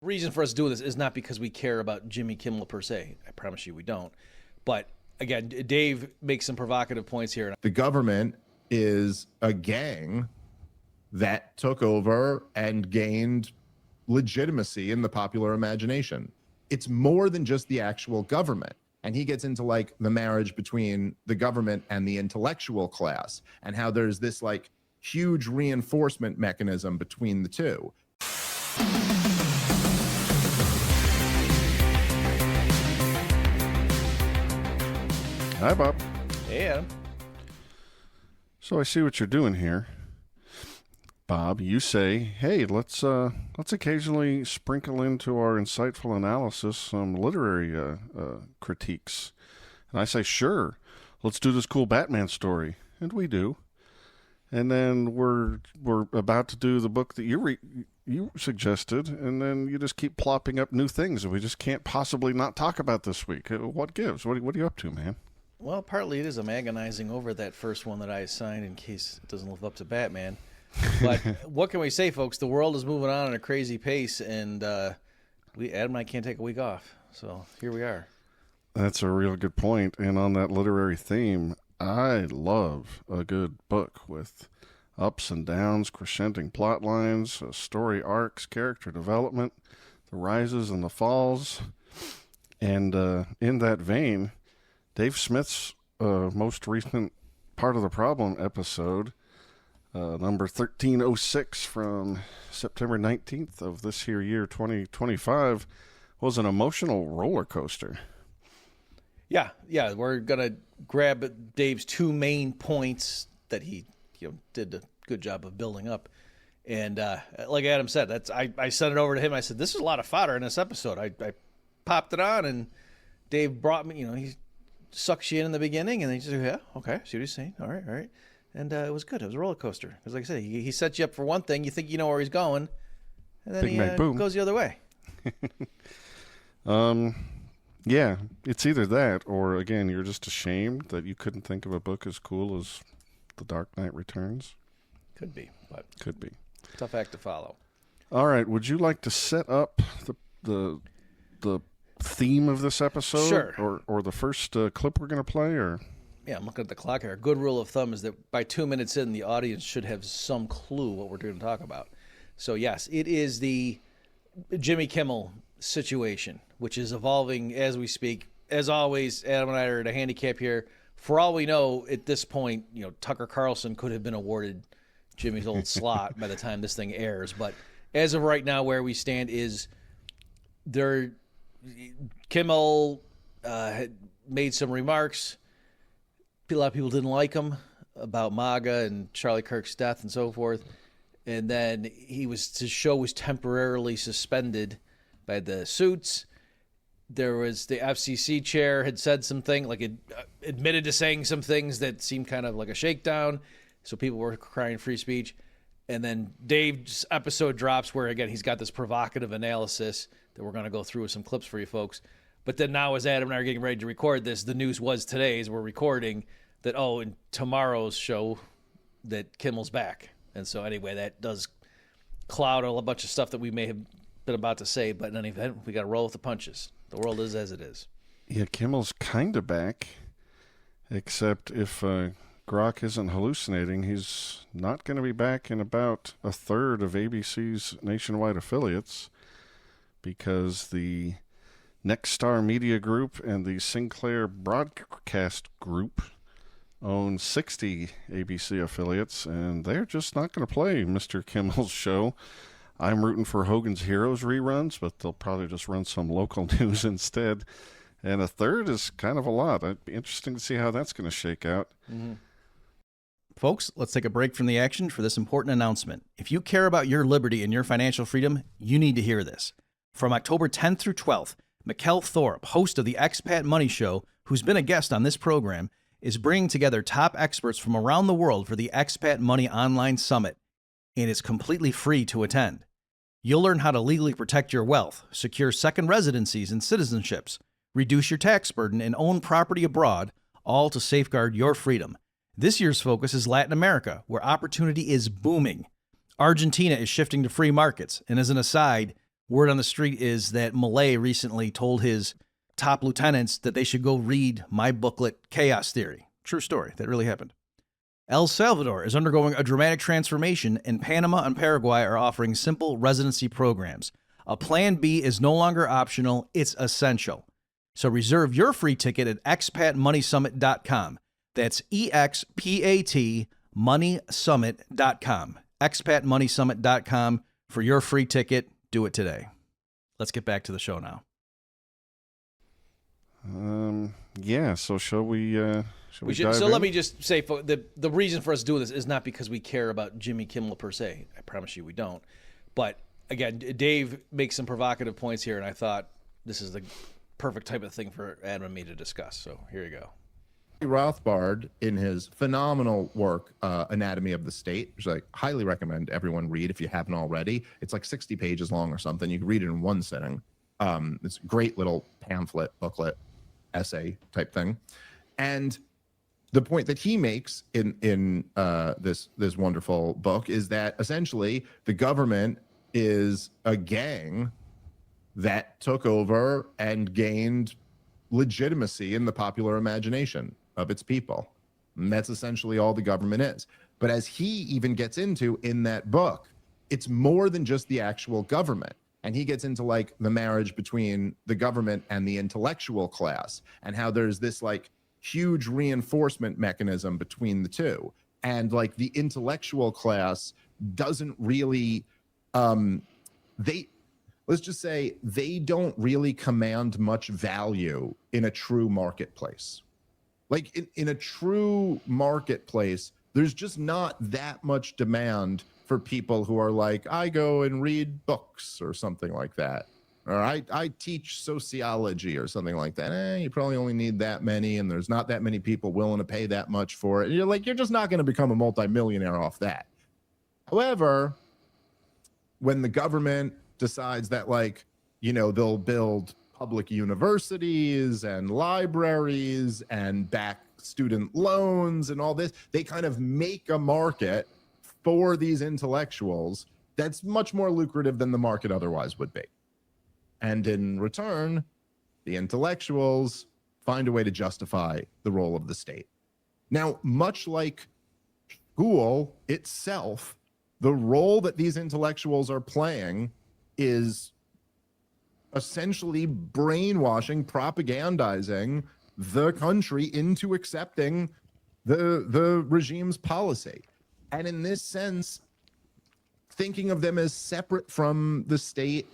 reason for us doing this is not because we care about Jimmy Kimmel per se. I promise you we don't. But again, Dave makes some provocative points here. The government is a gang that took over and gained legitimacy in the popular imagination. It's more than just the actual government. And he gets into like the marriage between the government and the intellectual class and how there's this like huge reinforcement mechanism between the two. Hi, Bob. Hey, Adam. So I see what you're doing here. Bob, you say, hey, let's occasionally sprinkle into our insightful analysis some literary critiques. And I say, sure, let's do this cool Batman story. And we do. And then we're about to do the book that you suggested, and then you just keep plopping up new things that we just can't possibly not talk about this week. What gives? What are you up to, man? Well, partly it is I'm agonizing over that first one that I assigned in case it doesn't live up to Batman. But what can we say, folks? The world is moving on at a crazy pace, and Adam and I can't take a week off. So here we are. That's a real good point. And on that literary theme, I love a good book with ups and downs, crescenting plot lines, story arcs, character development, the rises and the falls. And in that vein, Dave Smith's most recent Part of the Problem episode, number 1306 from September 19th of this here year 2025, was an emotional roller coaster. Yeah, we're gonna grab Dave's two main points that he did a good job of building up, and like Adam said, I sent it over to him. I said, this is a lot of fodder in this episode. I popped it on, and Dave brought me. He sucks you in the beginning, and then he said, yeah, okay, see what he's saying. All right. And it was good. It was a roller coaster. Because like I said, he sets you up for one thing. You think you know where he's going. And then he goes the other way. Yeah, it's either that or, again, you're just ashamed that you couldn't think of a book as cool as The Dark Knight Returns. Could be. But could be. Tough act to follow. All right. Would you like to set up the theme of this episode? Sure. Or the first clip we're going to play? Or... Yeah, I'm looking at the clock here. A good rule of thumb is that by 2 minutes in, the audience should have some clue what we're going to talk about. So, yes, it is the Jimmy Kimmel situation, which is evolving as we speak. As always, Adam and I are at a handicap here. For all we know, at this point, Tucker Carlson could have been awarded Jimmy's old slot by the time this thing airs. But as of right now, where we stand is Kimmel had made some remarks. A lot of people didn't like him about MAGA and Charlie Kirk's death and so forth. And then his show was temporarily suspended by the suits. There was the FCC chair had said something, admitted to saying some things that seemed kind of like a shakedown. So people were crying free speech. And then Dave's episode drops where, again, he's got this provocative analysis that we're going to go through with some clips for you folks. But then now as Adam and I are getting ready to record this, the news was today as we're recording that, in tomorrow's show that Kimmel's back. And so anyway, that does cloud a bunch of stuff that we may have been about to say. But in any event, we got to roll with the punches. The world is as it is. Yeah, Kimmel's kind of back, except if Grok isn't hallucinating, he's not going to be back in about a third of ABC's nationwide affiliates because the Nexstar Media Group and the Sinclair Broadcast Group own 60 ABC affiliates, and they're just not going to play Mr. Kimmel's show. I'm rooting for Hogan's Heroes reruns, but they'll probably just run some local news instead. And a third is kind of a lot. It'd be interesting to see how that's going to shake out. Mm-hmm. Folks, let's take a break from the action for this important announcement. If you care about your liberty and your financial freedom, you need to hear this. From October 10th through 12th, Mikkel Thorup, host of the Expat Money Show, who's been a guest on this program, is bringing together top experts from around the world for the Expat Money Online Summit, and it's completely free to attend. You'll learn how to legally protect your wealth, secure second residencies and citizenships, reduce your tax burden, and own property abroad, all to safeguard your freedom. This year's focus is Latin America, where opportunity is booming. Argentina is shifting to free markets, and as an aside, Word on the street is that Millay recently told his top lieutenants that they should go read my booklet, Chaos Theory. True story. That really happened. El Salvador is undergoing a dramatic transformation, and Panama and Paraguay are offering simple residency programs. A Plan B is no longer optional, it's essential. So reserve your free ticket at expatmoneysummit.com. That's EXPAT moneysummit.com. expatmoneysummit.com for your free ticket. Do it today. Let's get back to the show now. Yeah, so shall we dive So in? let me just say, the reason for us doing this is not because we care about Jimmy Kimmel per se. I promise you we don't. But again, Dave makes some provocative points here, and I thought this is the perfect type of thing for Adam and me to discuss. So here you go. Rothbard, in his phenomenal work, Anatomy of the State, which I highly recommend everyone read if you haven't already. It's like 60 pages long or something. You can read it in one sitting. It's a great little pamphlet, booklet, essay type thing. And the point that he makes in this wonderful book is that essentially the government is a gang that took over and gained legitimacy in the popular imagination of its people. And that's essentially all the government is. But as he even gets into in that book, it's more than just the actual government. And he gets into like the marriage between the government and the intellectual class, and how there's this like huge reinforcement mechanism between the two. And like the intellectual class doesn't really, let's just say they don't really command much value in a true marketplace. Like in a true marketplace, there's just not that much demand for people who are like, I go and read books or something like that. Or I teach sociology or something like that. You probably only need that many, and there's not that many people willing to pay that much for it. And you're just not going to become a multimillionaire off that. However, when the government decides that, like, they'll build public universities and libraries and back student loans and all this, they kind of make a market for these intellectuals that's much more lucrative than the market otherwise would be. And in return, the intellectuals find a way to justify the role of the state. Now, much like school itself, the role that these intellectuals are playing is essentially brainwashing, propagandizing the country into accepting the regime's policy. And in this sense, thinking of them as separate from the state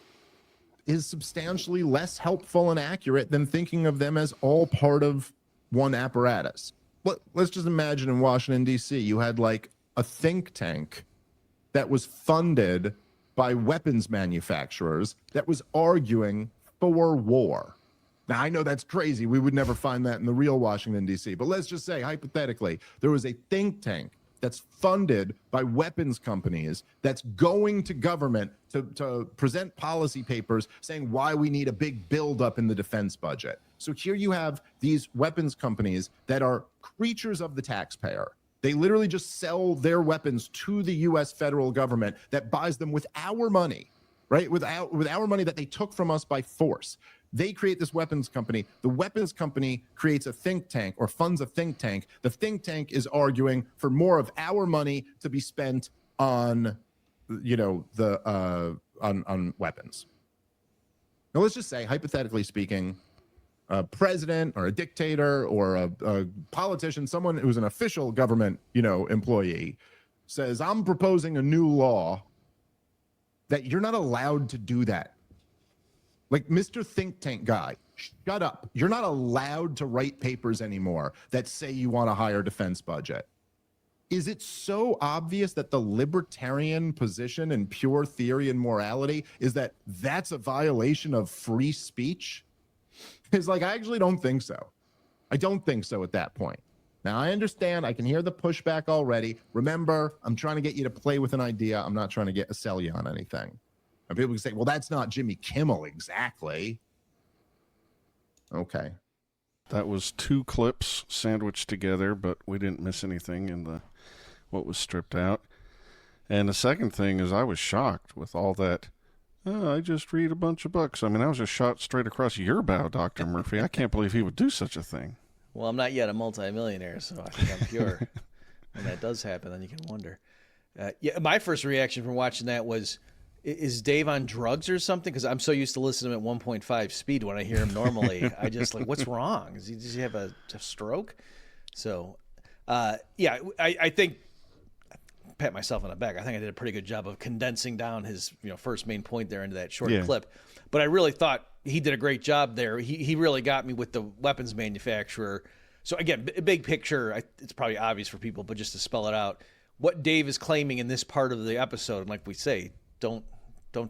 is substantially less helpful and accurate than thinking of them as all part of one apparatus. Let's just imagine in Washington, D.C., you had like a think tank that was funded by weapons manufacturers that was arguing for war. Now, I know that's crazy. We would never find that in the real Washington, D.C., but let's just say, hypothetically, there was a think tank that's funded by weapons companies that's going to government to present policy papers saying why we need a big buildup in the defense budget. So here you have these weapons companies that are creatures of the taxpayer. They literally just sell their weapons to the U.S. federal government that buys them with our money, right? With our money that they took from us by force. They create this weapons company. The weapons company creates a think tank or funds a think tank. The think tank is arguing for more of our money to be spent on, on weapons. Now, let's just say, hypothetically speaking, a president or a dictator or a politician, someone who's an official government, employee, says, I'm proposing a new law that you're not allowed to do that. Like, Mr. Think Tank guy, shut up. You're not allowed to write papers anymore that say you want a higher defense budget. Is it so obvious that the libertarian position and pure theory and morality is that that's a violation of free speech? It's like, I actually don't think so. I don't think so at that point. Now, I understand. I can hear the pushback already. Remember, I'm trying to get you to play with an idea. I'm not trying to sell you on anything. And people can say, well, that's not Jimmy Kimmel exactly. Okay. That was 2 clips sandwiched together, but we didn't miss anything in what was stripped out. And the second thing is I was shocked with all that Oh, I just read a bunch of books. I mean, I was just shot straight across your bow, Dr. Murphy. I can't believe he would do such a thing. Well, I'm not yet a multimillionaire, so I think I'm pure. When that does happen, then you can wonder. Yeah, my first reaction from watching that was, is Dave on drugs or something? Because I'm so used to listening to him at 1.5 speed when I hear him normally. I just like, what's wrong? Does he have a stroke? So, yeah, I think, pat myself on the back, I think I did a pretty good job of condensing down his first main point there into that short clip. But I really thought he did a great job there. He really got me with the weapons manufacturer. So again, big picture, it's probably obvious for people, but just to spell it out, what Dave is claiming in this part of the episode, and like we say, don't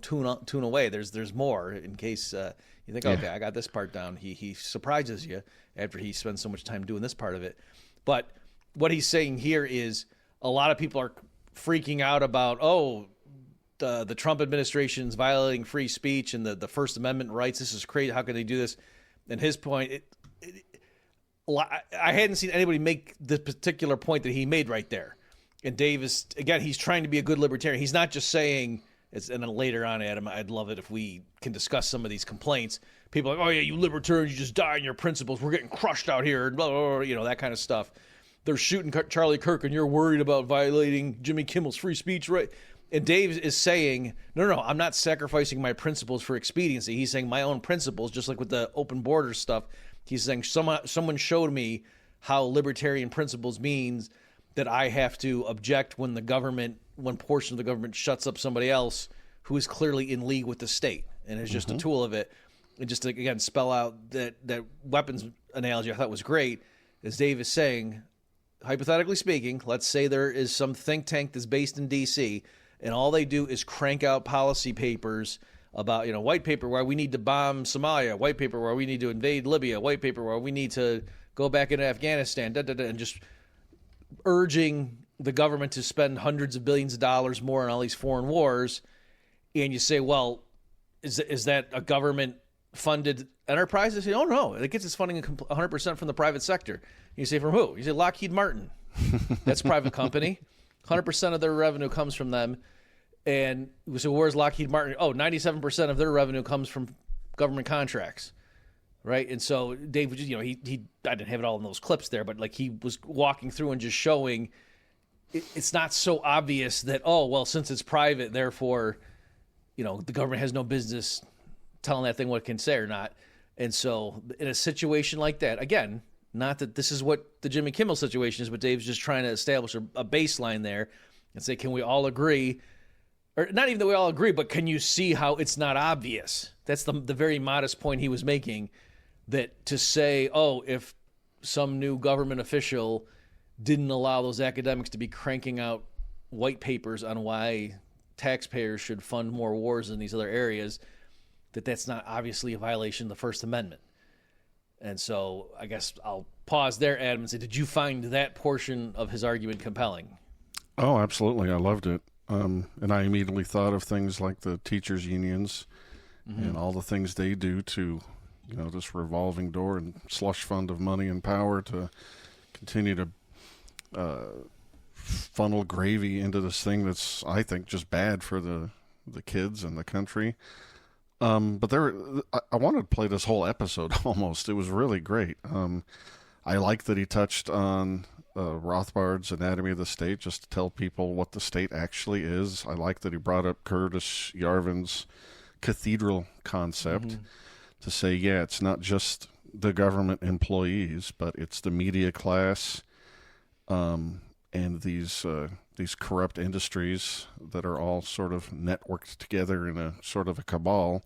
tune away. There's more in case you think, okay, I got this part down. He surprises you after he spends so much time doing this part of it. But what he's saying here is a lot of people are freaking out about, the Trump administration's violating free speech and the First Amendment rights. This is crazy. How can they do this? And his point, I hadn't seen anybody make the particular point that he made right there. And Dave is, again, he's trying to be a good libertarian. He's not just saying, and then later on, Adam, I'd love it if we can discuss some of these complaints. People are like, oh, yeah, you libertarians, you just die on your principles. We're getting crushed out here, and blah, blah, blah, that kind of stuff. They're shooting Charlie Kirk, and you're worried about violating Jimmy Kimmel's free speech right. And Dave is saying, no, I'm not sacrificing my principles for expediency. He's saying my own principles, just like with the open border stuff. He's saying someone showed me how libertarian principles means that I have to object when one portion of the government shuts up somebody else who is clearly in league with the state and is just a tool of it. And just to, again, spell out that weapons analogy I thought was great, as Dave is saying, hypothetically speaking, let's say there is some think tank that's based in D.C., and all they do is crank out policy papers about, white paper where we need to bomb Somalia, white paper where we need to invade Libya, white paper where we need to go back into Afghanistan, and just urging the government to spend hundreds of billions of dollars more on all these foreign wars. And you say, well, is that a government-funded enterprise? They say, oh, no, it gets its funding 100% from the private sector. You say, from who? You say, Lockheed Martin. That's a private company. 100% of their revenue comes from them. And we say, well, where's Lockheed Martin? Oh, 97% of their revenue comes from government contracts, right? And so Dave was just, I didn't have it all in those clips there, but like he was walking through and just showing it's not so obvious that, oh, well, since it's private, therefore, the government has no business telling that thing what it can say or not. And so in a situation like that, again, not that this is what the Jimmy Kimmel situation is, but Dave's just trying to establish a baseline there and say, can we all agree? Or not even that we all agree, but can you see how it's not obvious? That's the very modest point he was making, that to say, oh, if some new government official didn't allow those academics to be cranking out white papers on why taxpayers should fund more wars in these other areas, that's not obviously a violation of the First Amendment. And so I guess I'll pause there, Adam, and say, did you find that portion of his argument compelling? Oh, absolutely. I loved it. And I immediately thought of things like the teachers' unions and all the things they do to, this revolving door and slush fund of money and power to continue to funnel gravy into this thing that's, I think, just bad for the kids and the country. But I wanted to play this whole episode almost. It was really great. I like that he touched on Rothbard's Anatomy of the State, just to tell people what the state actually is. I like that he brought up Curtis Yarvin's cathedral concept to say, yeah, it's not just the government employees, but it's the media class and these corrupt industries that are all sort of networked together in a sort of a cabal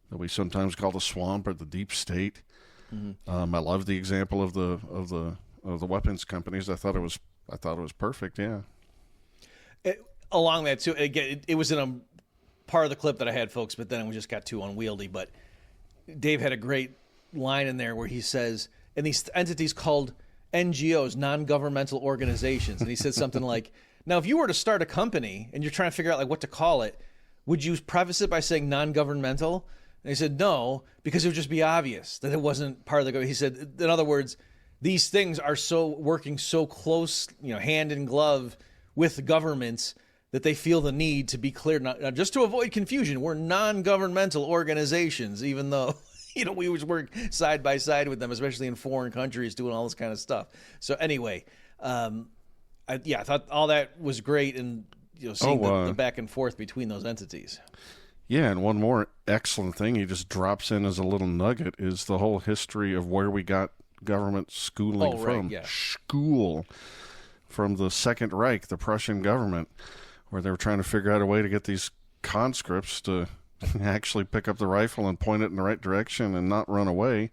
that we sometimes call the swamp or the deep state. I love the example of the weapons companies. I thought it was perfect. Yeah. Along that too, again, it was in a part of the clip that I had, folks, but then it just got too unwieldy. But Dave had a great line in there where he says, and these entities called NGOs, non-governmental organizations, and he said something like, now, if you were to start a company and you're trying to figure out like what to call it, would you preface it by saying non-governmental? And he said, no, because it would just be obvious that it wasn't part of the government. He said, in other words, these things are working so close, hand in glove with governments that they feel the need to be clear, not just to avoid confusion. We're non-governmental organizations, even though we always work side by side with them, especially in foreign countries, doing all this kind of stuff. So anyway, I thought all that was great, and seeing the back and forth between those entities. Yeah, and one more excellent thing he just drops in as a little nugget is the whole history of where we got government schooling from. Yeah. School from the Second Reich, the Prussian government, where they were trying to figure out a way to get these conscripts to actually pick up the rifle and point it in the right direction and not run away.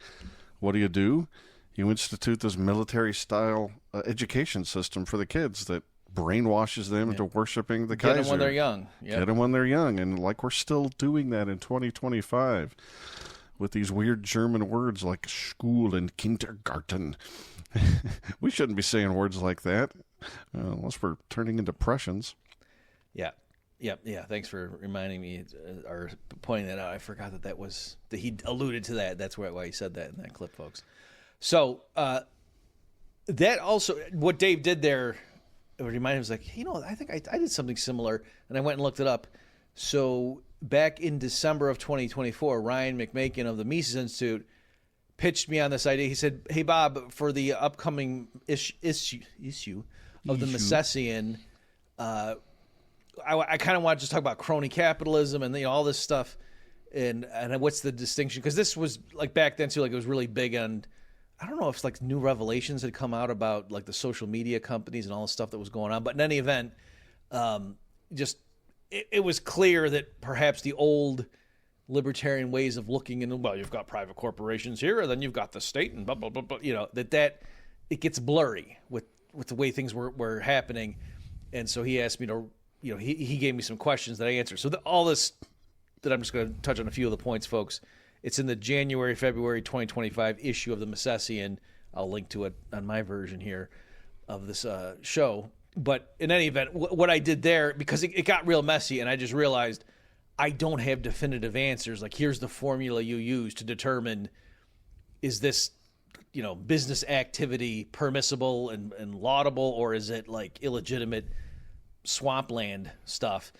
What do? You institute this military-style education system for the kids that brainwashes them into worshiping the Kaiser. Get them when they're young. Yep. Get them when they're young. And like we're still doing that in 2025 with these weird German words like school and kindergarten. We shouldn't be saying words like that unless we're turning into Prussians. Yeah. Thanks for reminding me or pointing that out. I forgot that he alluded to that. That's why he said that in that clip, folks. So that also, what Dave did there, it reminded him, was like, I think I did something similar, and I went and looked it up. So back in December of 2024, Ryan McMakin of the Mises Institute pitched me on this idea. He said, "Hey Bob, for the upcoming issue of the Misesian, I kind of want to just talk about crony capitalism and all this stuff, and what's the distinction? Because this was like back then too, like it was really big on." I don't know if like new revelations had come out about like the social media companies and all the stuff that was going on. But in any event, it was clear that perhaps the old libertarian ways of looking in, well, you've got private corporations here, and then you've got the state, and blah, blah, blah, blah, that it gets blurry with the way things were happening. And so he asked me to, he gave me some questions that I answered. So all this that I'm just going to touch on a few of the points, folks. It's in the January-February 2025 issue of the Misesian. I'll link to it on my version here of this show. But in any event, what I did there, because it got real messy, and I just realized I don't have definitive answers. Like, here's the formula you use to determine, is this, business activity permissible and laudable, or is it like illegitimate swampland stuff?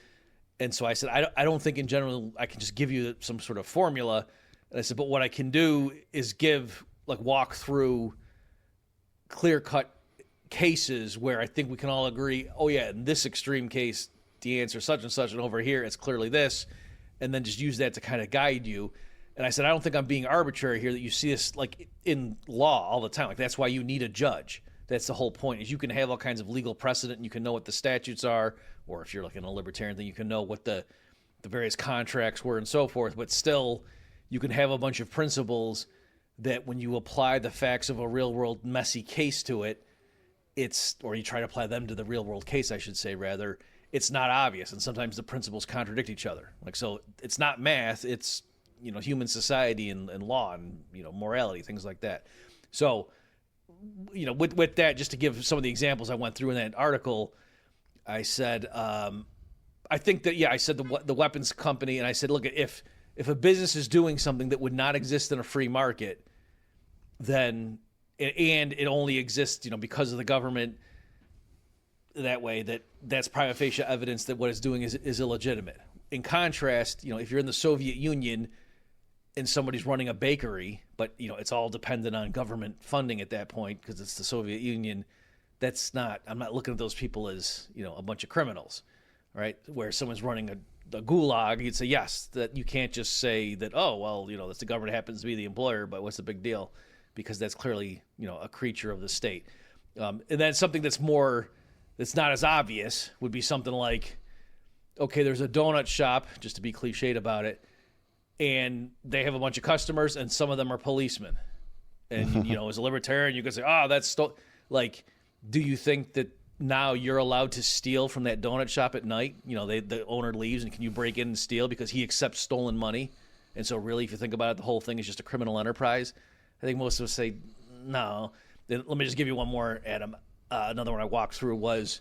And so I said, I don't think in general I can just give you some sort of formula. And I said, but what I can do is walk through clear-cut cases where I think we can all agree, oh yeah, in this extreme case, the answer is such and such, and over here it's clearly this, and then just use that to kind of guide you. And I said, I don't think I'm being arbitrary here, that you see this like in law all the time. Like, that's why you need a judge. That's the whole point, is you can have all kinds of legal precedent, and you can know what the statutes are, or if you're like in a libertarian thing, you can know what the various contracts were and so forth, but still you can have a bunch of principles that when you apply the facts of a real-world messy case to it, or you try to apply them to the real-world case, I should say, rather, it's not obvious, and sometimes the principles contradict each other. Like, so it's not math, it's, human society and law and, morality, things like that. So, with that, just to give some of the examples I went through in that article, I said, I think that, I said the weapons company, and I said, look, if a business is doing something that would not exist in a free market, then, and it only exists, because of the government that way, that's prima facie evidence that what it's doing is illegitimate. In contrast, if you're in the Soviet Union and somebody's running a bakery, but, it's all dependent on government funding at that point because it's the Soviet Union, I'm not looking at those people as, a bunch of criminals, right? Where someone's running a gulag, you'd say, yes, that you can't just say that, oh, well, that's the government happens to be the employer, but what's the big deal? Because that's clearly, a creature of the state. And then something that's not as obvious would be something like, okay, there's a donut shop, just to be cliched about it, and they have a bunch of customers, and some of them are policemen. And, as a libertarian, you could say, that's like, do you think that now you're allowed to steal from that donut shop at night? The owner leaves, and can you break in and steal because he accepts stolen money? And so really, if you think about it, the whole thing is just a criminal enterprise. I think most of us say, no. Then let me just give you one more, Adam. Another one I walked through was,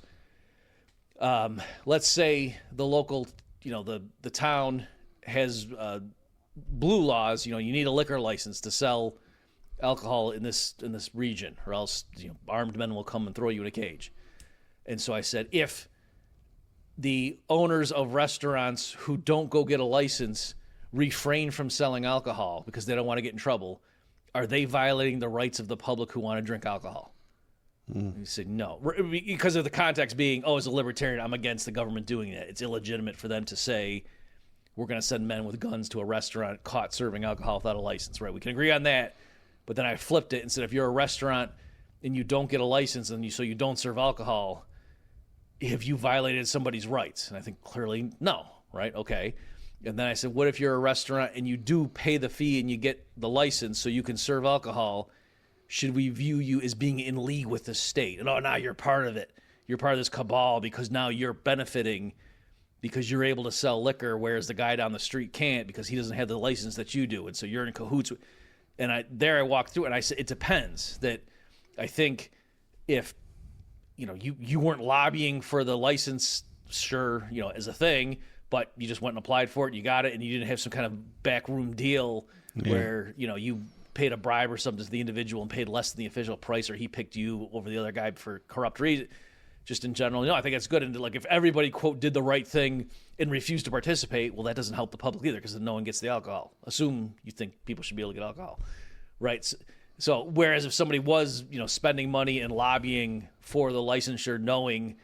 let's say the local, the town has blue laws. You need a liquor license to sell alcohol in this region, or else armed men will come and throw you in a cage. And so I said, if the owners of restaurants who don't go get a license refrain from selling alcohol because they don't want to get in trouble, are they violating the rights of the public who want to drink alcohol? You say no. Because of the context being, as a libertarian, I'm against the government doing that. It's illegitimate for them to say, we're going to send men with guns to a restaurant caught serving alcohol without a license, right? We can agree on that. But then I flipped it and said, if you're a restaurant and you don't get a license and so you don't serve alcohol, have you violated somebody's rights? And I think clearly no, right? Okay. And then I said, what if you're a restaurant and you do pay the fee and you get the license so you can serve alcohol? Should we view you as being in league with the state? And now you're part of it. You're part of this cabal because now you're benefiting because you're able to sell liquor, whereas the guy down the street can't because he doesn't have the license that you do. And so you're in cahoots. And I walked through it and I said, it depends. That I think if, you weren't lobbying for the license, sure, as a thing, but you just went and applied for it, you got it, and you didn't have some kind of backroom deal where, you paid a bribe or something to the individual and paid less than the official price, or he picked you over the other guy for corrupt reason. Just in general, I think that's good. And like, if everybody, quote, did the right thing and refused to participate, well, that doesn't help the public either because then no one gets the alcohol. Assume you think people should be able to get alcohol, right? So whereas if somebody was, spending money and lobbying for the licensure, knowing,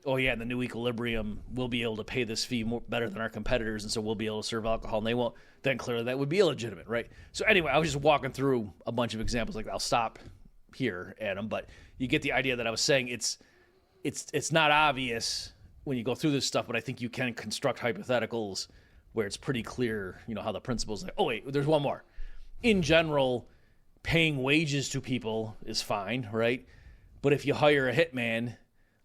in the new equilibrium, we'll be able to pay this fee better than our competitors, and so we'll be able to serve alcohol, and they won't, then clearly that would be illegitimate, right? So anyway, I was just walking through a bunch of examples. Like, I'll stop here, Adam, but you get the idea that I was saying it's not obvious when you go through this stuff, but I think you can construct hypotheticals where it's pretty clear, how the principles. There's one more. In general, paying wages to people is fine, right? But if you hire a hitman,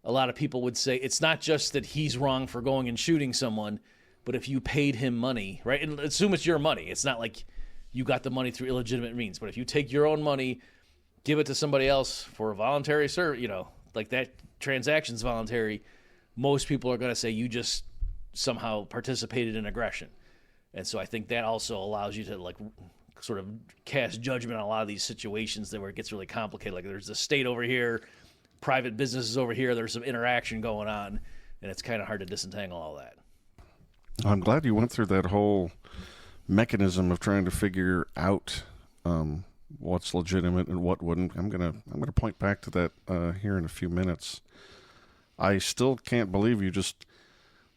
a lot of people would say it's not just that he's wrong for going and shooting someone, but if you paid him money, right? And assume it's your money. It's not like you got the money through illegitimate means. But if you take your own money, give it to somebody else for a voluntary service, like that transaction's voluntary, most people are going to say you just somehow participated in aggression. And so I think that also allows you to like sort of cast judgment on a lot of these situations where it gets really complicated. Like, there's the state over here, private businesses over here, there's some interaction going on, and it's kind of hard to disentangle all that. I'm glad you went through that whole mechanism of trying to figure out what's legitimate and what wouldn't. I'm gonna point back to that here in a few minutes. I still can't believe you just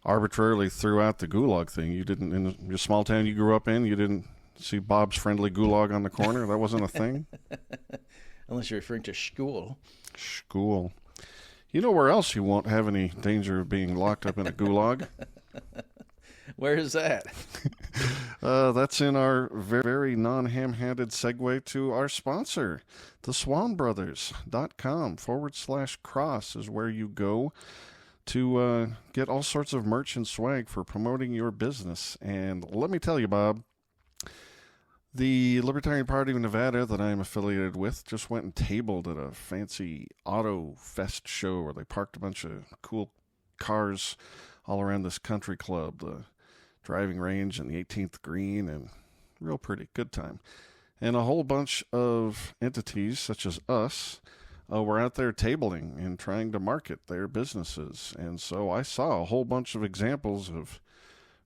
arbitrarily threw out the gulag thing. You didn't, in your small town you grew up in, you didn't see Bob's Friendly Gulag on the corner? That wasn't a thing? Unless you're referring to school. School. You know where else you won't have any danger of being locked up in a gulag? Where is that? That's in our very non-ham-handed segue to our sponsor. The swanbrothers.com/cross is where you go to get all sorts of merch and swag for promoting your business. And let me tell you, Bob, the Libertarian Party of Nevada that I am affiliated with just went and tabled at a fancy Auto Fest show where they parked a bunch of cool cars all around this country club, the driving range and the 18th green, and real pretty, good time. And a whole bunch of entities such as us were out there tabling and trying to market their businesses. And so I saw a whole bunch of examples of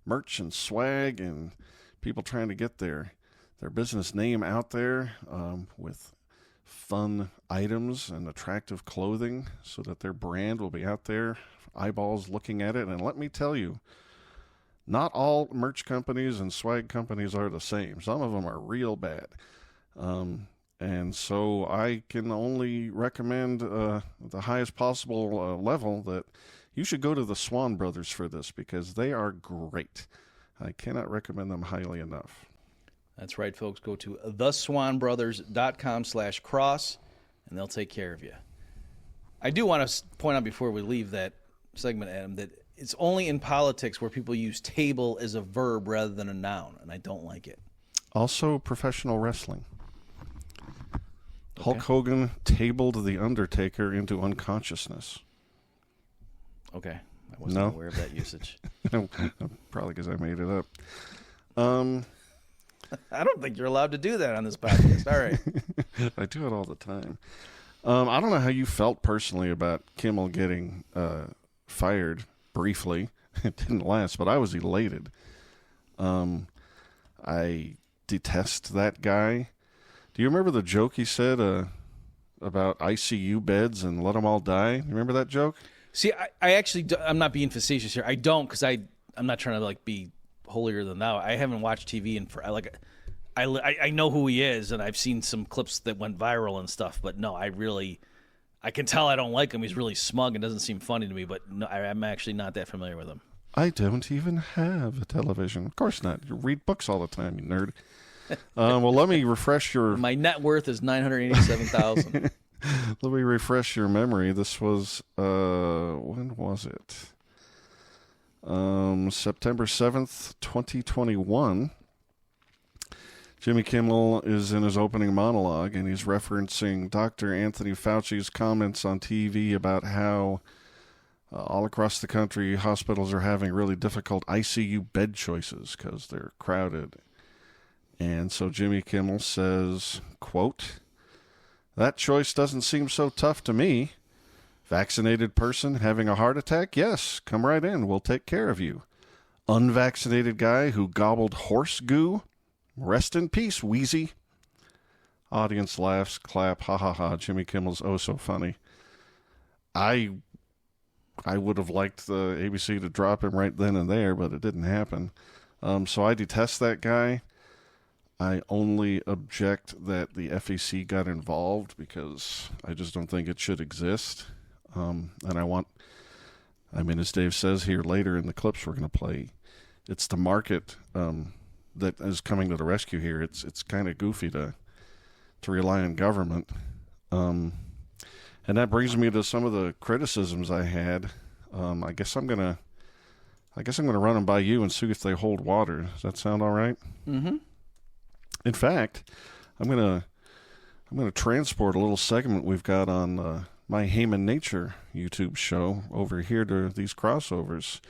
merch and swag and people trying to get their business name out there with fun items and attractive clothing so that their brand will be out there, eyeballs looking at it. And let me tell you, not all merch companies and swag companies are the same. Some of them are real bad. And so I can only recommend the highest possible level that you should go to the Swan Brothers for this because they are great. I cannot recommend them highly enough. That's right, folks. Go to theswanbrothers.com/cross, and they'll take care of you. I do want to point out before we leave that segment, Adam, that it's only in politics where people use table as a verb rather than a noun, and I don't like it. Also, professional wrestling. Okay. Hulk Hogan tabled The Undertaker into unconsciousness. Okay. I wasn't aware of that usage. Probably because I made it up. I don't think you're allowed to do that on this podcast. All right. I do it all the time. I don't know how you felt personally about Kimmel getting fired briefly it didn't last, but I was elated. I detest that guy. Do you remember the joke he said about ICU beds and let them all die? You remember that joke? See, I actually, I'm not being facetious here. I don't, because I'm not trying to like be holier than thou. I haven't watched TV I know who he is, and I've seen some clips that went viral and stuff. But no, I can tell I don't like him. He's really smug and doesn't seem funny to me. But no, I'm actually not that familiar with him. I don't even have a television. Of course not. You read books all the time, you nerd. Well, let me refresh your... My net worth is $987,000. Let me refresh your memory. This was, when was it? September 7th, 2021. Jimmy Kimmel is in his opening monologue, and he's referencing Dr. Anthony Fauci's comments on TV about how all across the country, hospitals are having really difficult ICU bed choices because they're crowded. And so Jimmy Kimmel says, quote, "That choice doesn't seem so tough to me. Vaccinated person having a heart attack? Yes, come right in. We'll take care of you. Unvaccinated guy who gobbled horse goo? Rest in peace, Wheezy." Audience laughs, clap, ha ha ha. Jimmy Kimmel's oh so funny. I would have liked the ABC to drop him right then and there, but it didn't happen. So I detest that guy. I only object that the FEC got involved because I just don't think it should exist. And as Dave says here later in the clips we're going to play, it's the market that is coming to the rescue here. It's kind of goofy to rely on government. And that brings me to some of the criticisms I had. I guess I'm gonna run them by you and see if they hold water. Does that sound all right? Mm-hmm. In fact, I'm gonna transport a little segment we've got on my Haman Nature YouTube show over here to these crossovers.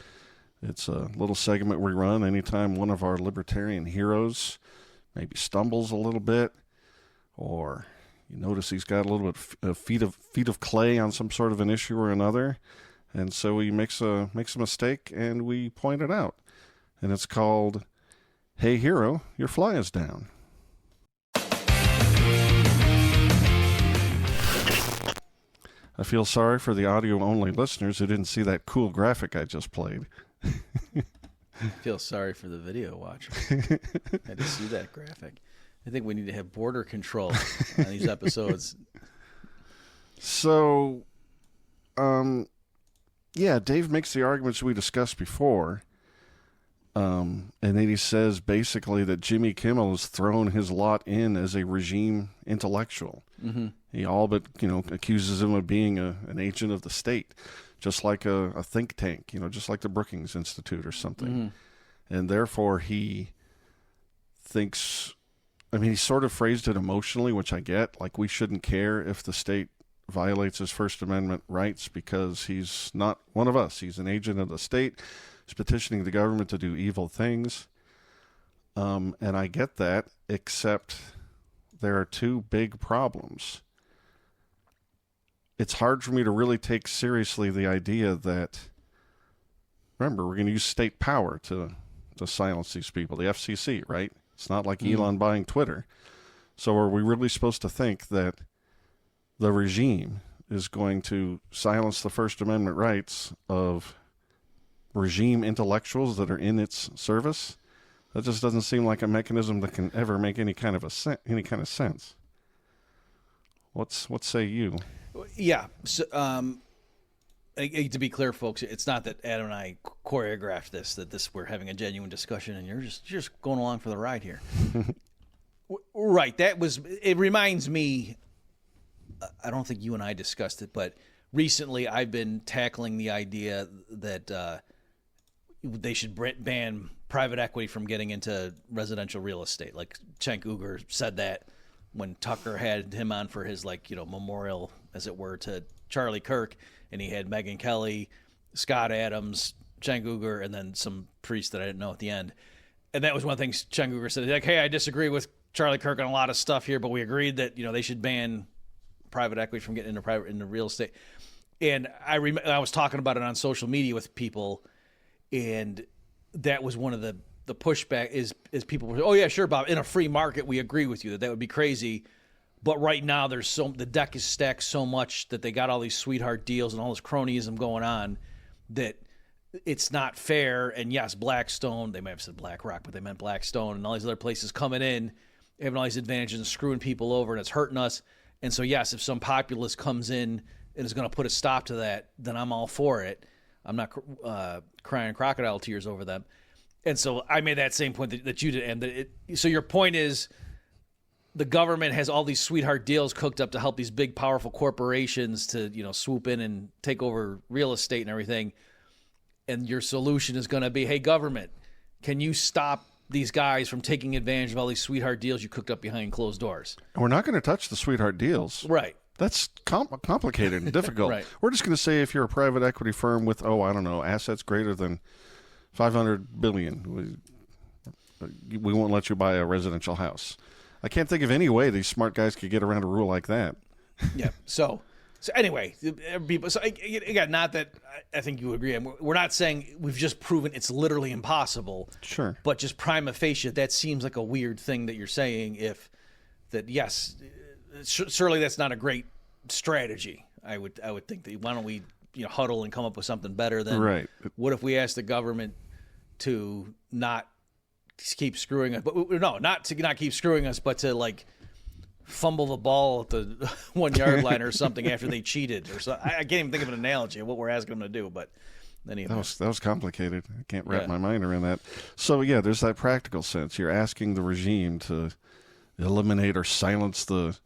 It's a little segment we run anytime one of our libertarian heroes maybe stumbles a little bit, or you notice he's got a little bit of feet of clay on some sort of an issue or another, and so he makes a mistake and we point it out. And it's called, "Hey Hero, your fly is down." I feel sorry for the audio-only listeners who didn't see that cool graphic I just played. I feel sorry for the video watcher. I had to see that graphic. I think we need to have border control on these episodes. So, yeah, Dave makes the arguments we discussed before. And then he says basically that Jimmy Kimmel has thrown his lot in as a regime intellectual. Mm-hmm. He all but, accuses him of being an agent of the state, just like a think tank, just like the Brookings Institute or something. Mm-hmm. And therefore he thinks, he sort of phrased it emotionally, which I get, like we shouldn't care if the state violates his First Amendment rights because he's not one of us. He's an agent of the state. He's petitioning the government to do evil things. And I get that, except there are two big problems. It's hard for me to really take seriously the idea that, remember, we're going to use state power to silence these people, the FCC, right? It's not like Elon buying Twitter. So are we really supposed to think that the regime is going to silence the First Amendment rights of regime intellectuals that are in its service? That just doesn't seem like a mechanism that can ever make any kind of sense. What say you? Yeah. So, to be clear, folks, it's not that Adam and I choreographed this. We're having a genuine discussion, and you're just going along for the ride here. Right. It reminds me. I don't think you and I discussed it, but recently I've been tackling the idea that they should ban private equity from getting into residential real estate. Like Cenk Uygur said that when Tucker had him on for his memorial, as it were, to Charlie Kirk, and he had Megyn Kelly, Scott Adams, Cenk Uygur, and then some priest that I didn't know at the end. And that was one of the things Cenk Uygur said. Like, hey, I disagree with Charlie Kirk on a lot of stuff here, but we agreed that they should ban private equity from getting into real estate. And I was talking about it on social media with people, And that was one of the pushback is people were, oh yeah, sure, Bob, in a free market, we agree with you that would be crazy. But right now the deck is stacked so much that they got all these sweetheart deals and all this cronyism going on that it's not fair. And yes, Blackstone, they might have said BlackRock, but they meant Blackstone and all these other places coming in, having all these advantages and screwing people over, and it's hurting us. And so, yes, if some populist comes in and is going to put a stop to that, then I'm all for it. I'm not crying crocodile tears over them. And so I made that same point that you did. And so your point is the government has all these sweetheart deals cooked up to help these big, powerful corporations to, swoop in and take over real estate and everything. And your solution is going to be, hey, government, can you stop these guys from taking advantage of all these sweetheart deals you cooked up behind closed doors? We're not going to touch the sweetheart deals. Right. That's complicated and difficult. Right. We're just going to say if you're a private equity firm with, assets greater than $500 billion, we won't let you buy a residential house. I can't think of any way these smart guys could get around a rule like that. Yeah. So anyway, people. So again, not that I think you agree. We're not saying we've just proven it's literally impossible. Sure. But just prima facie, that seems like a weird thing that you're saying. Yes, certainly that's not a great strategy. I would think that why don't we huddle and come up with something better than right. What if we ask the government to not keep screwing us? But no, not to not keep screwing us, but to fumble the ball at the 1 yard line or something after they cheated or so. I can't even think of an analogy of what we're asking them to do. But anyway, that was complicated. I can't wrap my mind around that. So yeah, there's that practical sense. You're asking the regime to eliminate or silence the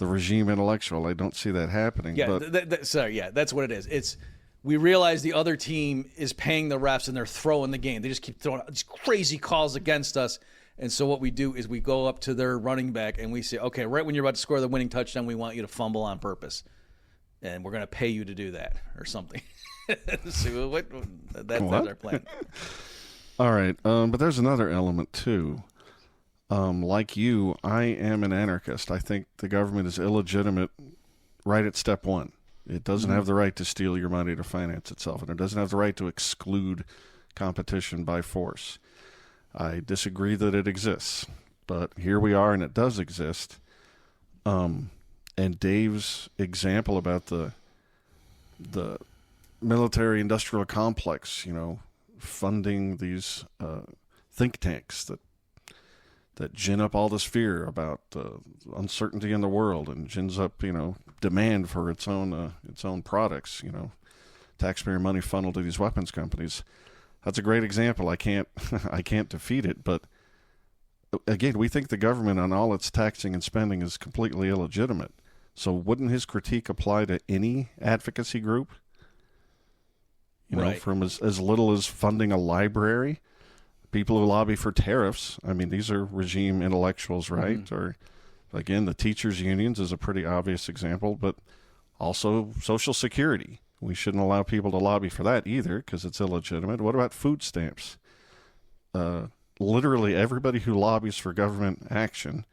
regime intellectual. I don't see that happening. Yeah, but that's what it is. It's we realize the other team is paying the refs and they're throwing the game. They just keep throwing these crazy calls against us. And so what we do is we go up to their running back and we say, okay, right when you're about to score the winning touchdown, we want you to fumble on purpose. And we're going to pay you to do that or something. So that's our plan. All right. But there's another element too. Like you, I am an anarchist. I think the government is illegitimate right at step one. It doesn't have the right to steal your money to finance itself, and it doesn't have the right to exclude competition by force. I disagree that it exists, but here we are, and it does exist. And Dave's example about the military-industrial complex, funding these think tanks that gin up all this fear about uncertainty in the world and gins up, demand for its own products, taxpayer money funneled to these weapons companies. That's a great example. I can't defeat it, but again, we think the government on all its taxing and spending is completely illegitimate. So wouldn't his critique apply to any advocacy group? Right. From as little as funding a library, people who lobby for tariffs. I mean, these are regime intellectuals, right? Mm-hmm. Or again, the teachers' unions is a pretty obvious example, but also Social Security. We shouldn't allow people to lobby for that either because it's illegitimate. What about food stamps? Literally everybody who lobbies for government action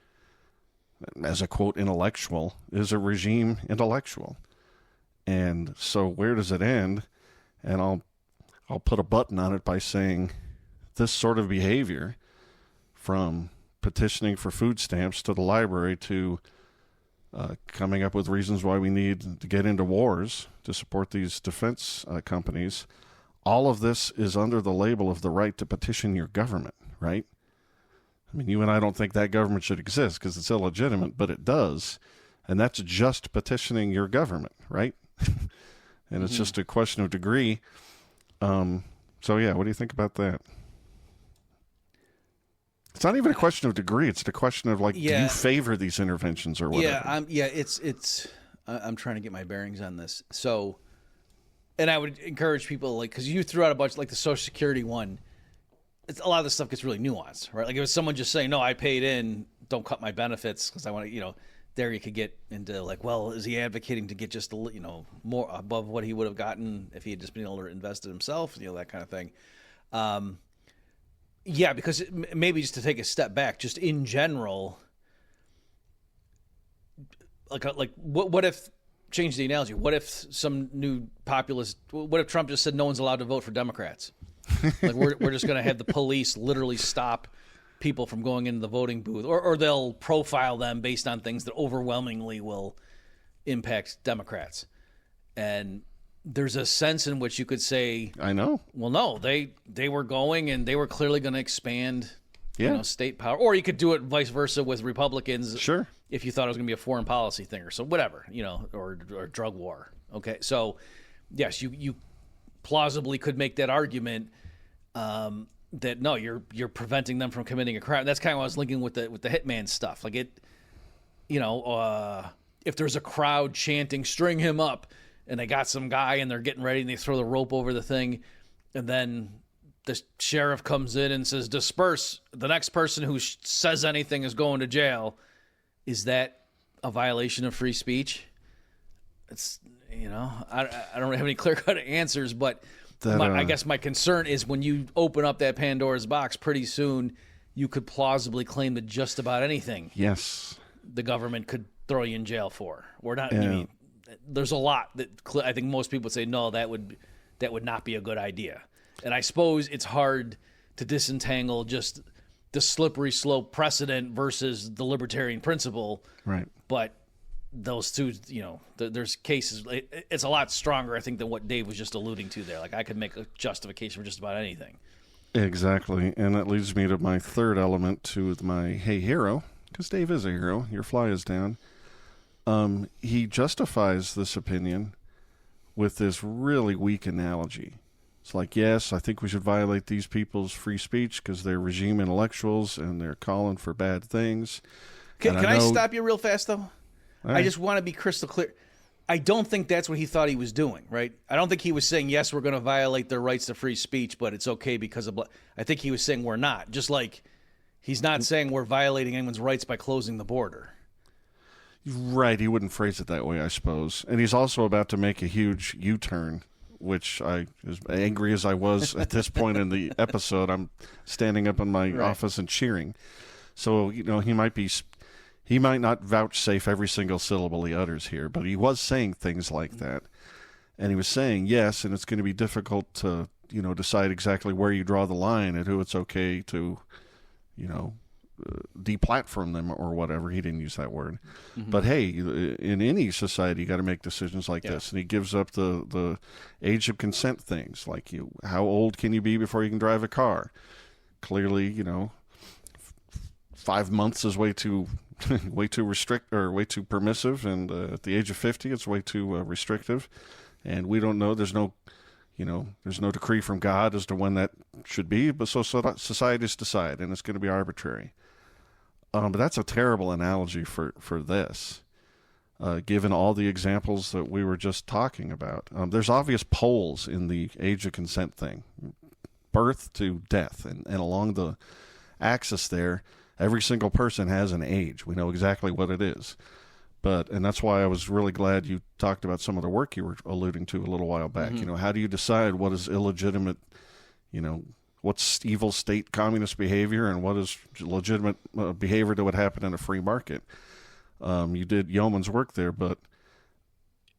as a, quote, intellectual is a regime intellectual. And so where does it end? And I'll put a button on it by saying this sort of behavior, from petitioning for food stamps to the library to coming up with reasons why we need to get into wars to support these defense companies, all of this is under the label of the right to petition your government, right? I mean, you and I don't think that government should exist because it's illegitimate, but it does. And that's just petitioning your government, right? And it's just a question of degree. So, yeah, what do you think about that? It's not even a question of degree. It's the question of, do you favor these interventions or whatever? I'm trying to get my bearings on this. So, and I would encourage people, because you threw out a bunch, like the Social Security one, a lot of this stuff gets really nuanced, right? Like if it's someone just saying, no, I paid in, don't cut my benefits because I want to, there you could get into well, is he advocating to get just more above what he would have gotten if he had just been able to invest it himself, that kind of thing. Yeah, because maybe just to take a step back, just in general, what if, change the analogy, what if some new populist, what if Trump just said no one's allowed to vote for Democrats? Like we're just going to have the police literally stop people from going into the voting booth, or they'll profile them based on things that overwhelmingly will impact Democrats. And there's a sense in which you could say, I know. well, no, they were going and they were clearly going to expand, state power. Or you could do it vice versa with Republicans. Sure. If you thought it was going to be a foreign policy thing or so, whatever, or drug war. Okay, so yes, you plausibly could make that argument that no, you're preventing them from committing a crime. That's kind of what I was linking with the hitman stuff. Like if there's a crowd chanting "string him up," and they got some guy and they're getting ready and they throw the rope over the thing, and then the sheriff comes in and says, "Disperse." The next person who says anything is going to jail. Is that a violation of free speech? It's I don't have any clear-cut answers, but I guess my concern is when you open up that Pandora's box, pretty soon you could plausibly claim that just about anything. Yes. The government could throw you in jail for, or not. I mean, there's a lot that I think most people would say no, that would not be a good idea. And I suppose it's hard to disentangle just the slippery slope precedent versus the libertarian principle. Right. But those two, there's cases. It's a lot stronger, I think, than what Dave was just alluding to there. Like I could make a justification for just about anything. Exactly. And that leads me to my third element to my hey hero, because Dave is a hero. Your fly is down. He justifies this opinion with this really weak analogy. It's like, yes, I think we should violate these people's free speech because they're regime intellectuals and they're calling for bad things. Can I stop you real fast, though? Right. I just want to be crystal clear. I don't think that's what he thought he was doing, right? I don't think he was saying, yes, we're going to violate their rights to free speech, but it's okay because of... I think he was saying we're not. Just like he's not saying we're violating anyone's rights by closing the border. Right. He wouldn't phrase it that way, I suppose. And he's also about to make a huge U-turn, which as angry as I was at this point in the episode, I'm standing up in my office and cheering. So, he might not vouchsafe every single syllable he utters here, but he was saying things like that. And he was saying, yes, and it's going to be difficult to, decide exactly where you draw the line and who it's okay to, deplatform them or whatever. He didn't use that word. Mm-hmm. But hey, in any society, you got to make decisions like this. And he gives up the age of consent things, like how old can you be before you can drive a car? Clearly, 5 months is way too restrict or way too permissive, and at the age of 50 it's way too restrictive, and we don't know. There's no decree from God as to when that should be, but so societies decide, and it's going to be arbitrary. But that's a terrible analogy for this, given all the examples that we were just talking about. There's obvious poles in the age of consent thing, birth to death, and along the axis there, every single person has an age. We know exactly what it is. And that's why I was really glad you talked about some of the work you were alluding to a little while back. Mm-hmm. How do you decide what is illegitimate, what's evil state communist behavior and what is legitimate behavior that would happen in a free market? You did yeoman's work there, but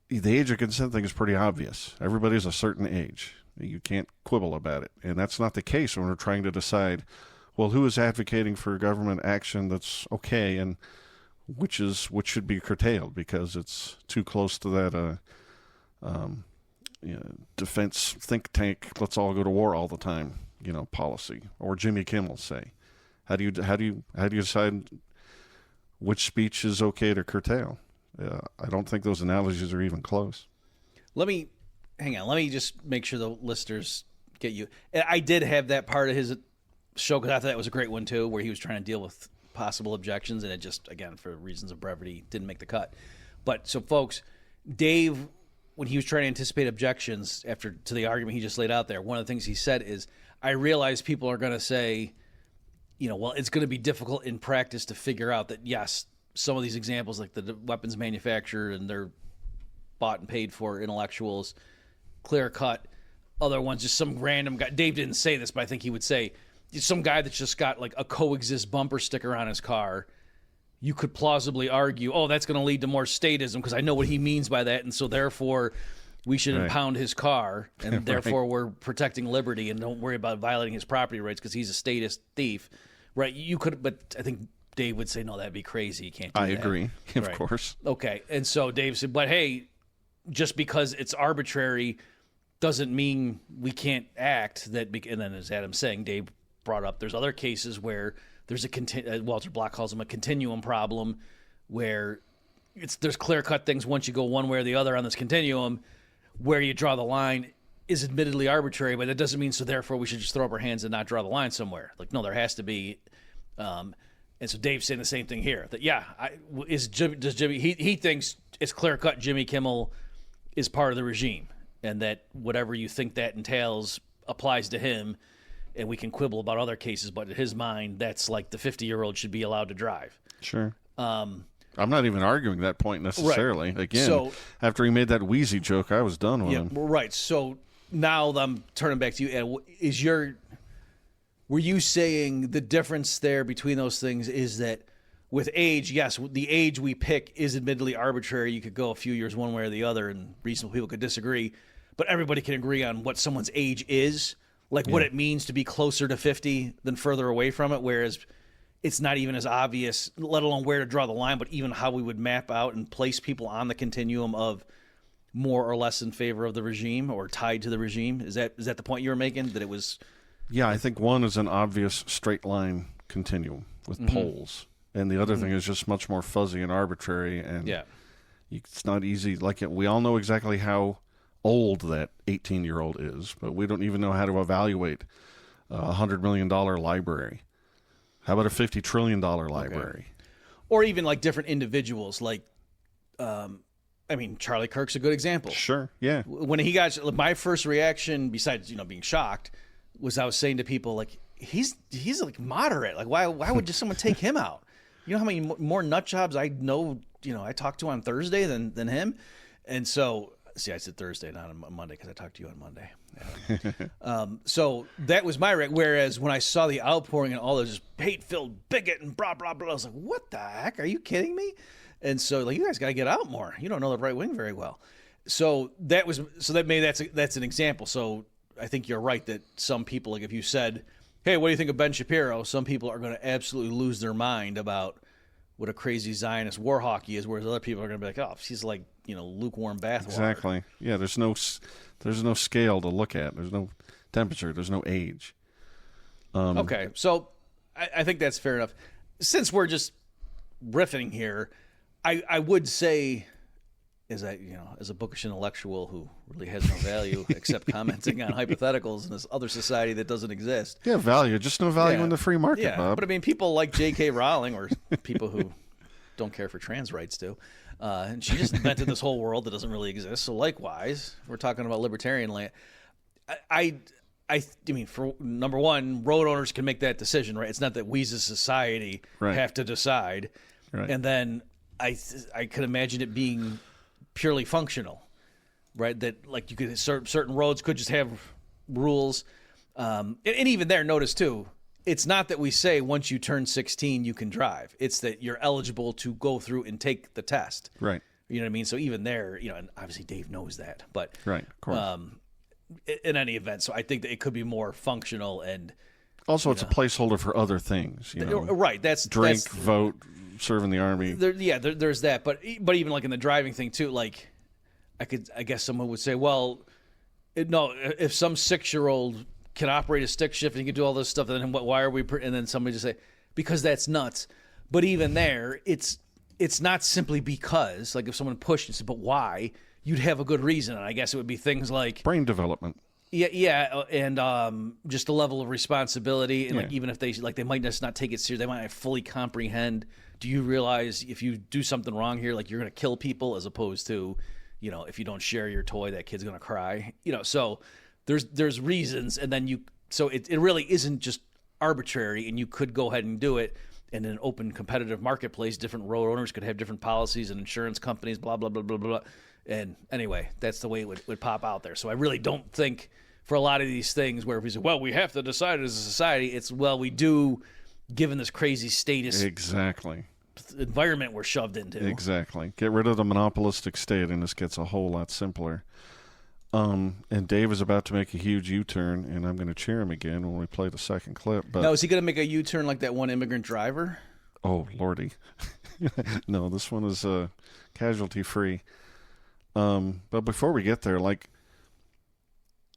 the age of consent thing is pretty obvious. Everybody's a certain age. You can't quibble about it. And that's not the case when we're trying to decide, well, who is advocating for government action that's okay and which should be curtailed because it's too close to that defense think tank, let's all go to war all the time, policy, or Jimmy Kimmel say. How do you decide which speech is okay to curtail? I don't think those analogies are even close. Let me just make sure the listeners get you. I did have that part of his show because I thought that was a great one too, where he was trying to deal with possible objections, and it just, again, for reasons of brevity, didn't make the cut. But so, folks, Dave, when he was trying to anticipate objections to the argument he just laid out there, one of the things he said is, I realize people are going to say, well, it's going to be difficult in practice to figure out that, yes, some of these examples, like the weapons manufacturer and they're bought and paid for intellectuals, clear cut. Other ones, just some random guy. Dave didn't say this, but I think he would say, some guy that's just got like a coexist bumper sticker on his car, you could plausibly argue, oh, that's going to lead to more statism because I know what he means by that. And so therefore we should Right. impound his car, and therefore we're protecting liberty and don't worry about violating his property rights because he's a statist thief, right? You could, but I think Dave would say, no, that'd be crazy. You can't do that. I agree, of Right. course. Okay, and so Dave said, but hey, just because it's arbitrary doesn't mean we can't act. And then as Adam's saying, Dave brought up, there's other cases where there's Walter Block calls them a continuum problem, where there's clear-cut things once you go one way or the other on this continuum. Where you draw the line is admittedly arbitrary, but that doesn't mean so therefore we should just throw up our hands and not draw the line somewhere. Like, no, there has to be. And so Dave's saying the same thing here. That does Jimmy? He thinks it's clear-cut Jimmy Kimmel is part of the regime, and that whatever you think that entails applies to him. And we can quibble about other cases, but in his mind, that's like the 50-year-old should be allowed to drive. Sure. I'm not even arguing that point necessarily. Right. Again, after he made that wheezy joke, I was done with him. Right. So now I'm turning back to you. Were you saying the difference there between those things is that with age, yes, the age we pick is admittedly arbitrary. You could go a few years one way or the other, and reasonable people could disagree, but everybody can agree on what someone's age is, like what it means to be closer to 50 than further away from it, whereas it's not even as obvious, let alone where to draw the line, but even how we would map out and place people on the continuum of more or less in favor of the regime or tied to the regime. Is that the point you were making, that it was? Yeah, I think one is an obvious straight line continuum with poles, and the other thing is just much more fuzzy and arbitrary, and it's not easy. Like, we all know exactly how old that 18-year-old is, but we don't even know how to evaluate a $100 million library. How about a $50 trillion library? Okay. Or even like different individuals. Like, Charlie Kirk's a good example. Sure, yeah. When he got, my first reaction, besides being shocked, was I was saying to people, like, he's like moderate. Like, why would just someone take him out? You know how many more nut jobs I know, I talked to on Thursday than him? And so, see, I said Thursday, not on Monday, because I talked to you on Monday. So that was my reaction. Whereas when I saw the outpouring and all this hate-filled bigot and blah, blah, blah, I was like, what the heck? Are you kidding me? And so, like, you guys got to get out more. You don't know the right wing very well. So that's an example. So I think you're right that some people, like if you said, hey, what do you think of Ben Shapiro? Some people are going to absolutely lose their mind about what a crazy Zionist war hawk he is, whereas other people are going to be like, oh, she's like, lukewarm bathwater. Exactly. Yeah, there's no scale to look at. There's no temperature. There's no age. Okay, so I think that's fair enough. Since we're just riffing here, I would say, as a bookish intellectual who really has no value except commenting on hypotheticals in this other society that doesn't exist. Yeah, value. Just no value in the free market, Bob. But people like J.K. Rowling, or people who don't care for trans rights too. And she just invented this whole world that doesn't really exist. So likewise, we're talking about libertarian land. I mean, for number one, road owners can make that decision, right? It's not that we as a society have to decide. Right. And then I could imagine it being purely functional, right? That like you could certain roads could just have rules. And even there, notice too, it's not that we say once you turn 16 you can drive. It's that you're eligible to go through and take the test. Right. You know what I mean? So even there, and obviously Dave knows that, but right, of course. In any event, so I think that it could be more functional and also it's a placeholder for other things. Right. That's vote, serve in the army. There's that, but even like in the driving thing too, like I guess someone would say, well, no, if some 6-year-old can operate a stick shift and he can do all this stuff, then why are we? And then somebody just say, because that's nuts. But even there, it's not simply because, like if someone pushed and said, but why? You'd have a good reason. And I guess it would be things like brain development. Yeah, and just a level of responsibility, and like even if they might just not take it seriously, they might not fully comprehend. Do you realize if you do something wrong here, like you're going to kill people, as opposed to, if you don't share your toy, that kid's going to cry. So there's reasons, and then so it really isn't just arbitrary, and you could go ahead and do it. In an open competitive marketplace, different road owners could have different policies and insurance companies, blah, blah, blah, blah, blah. And anyway, that's the way it would pop out there. So I really don't think for a lot of these things where if we say, well, we have to decide as a society, it's, well, we do, given this crazy status environment we're shoved into. Exactly. Get rid of the monopolistic state and this gets a whole lot simpler. And Dave is about to make a huge U-turn, and I'm going to cheer him again when we play the second clip. But now, is he going to make a U-turn like that one immigrant driver? oh, Lordy. No, this one is casualty-free. But before we get there, like,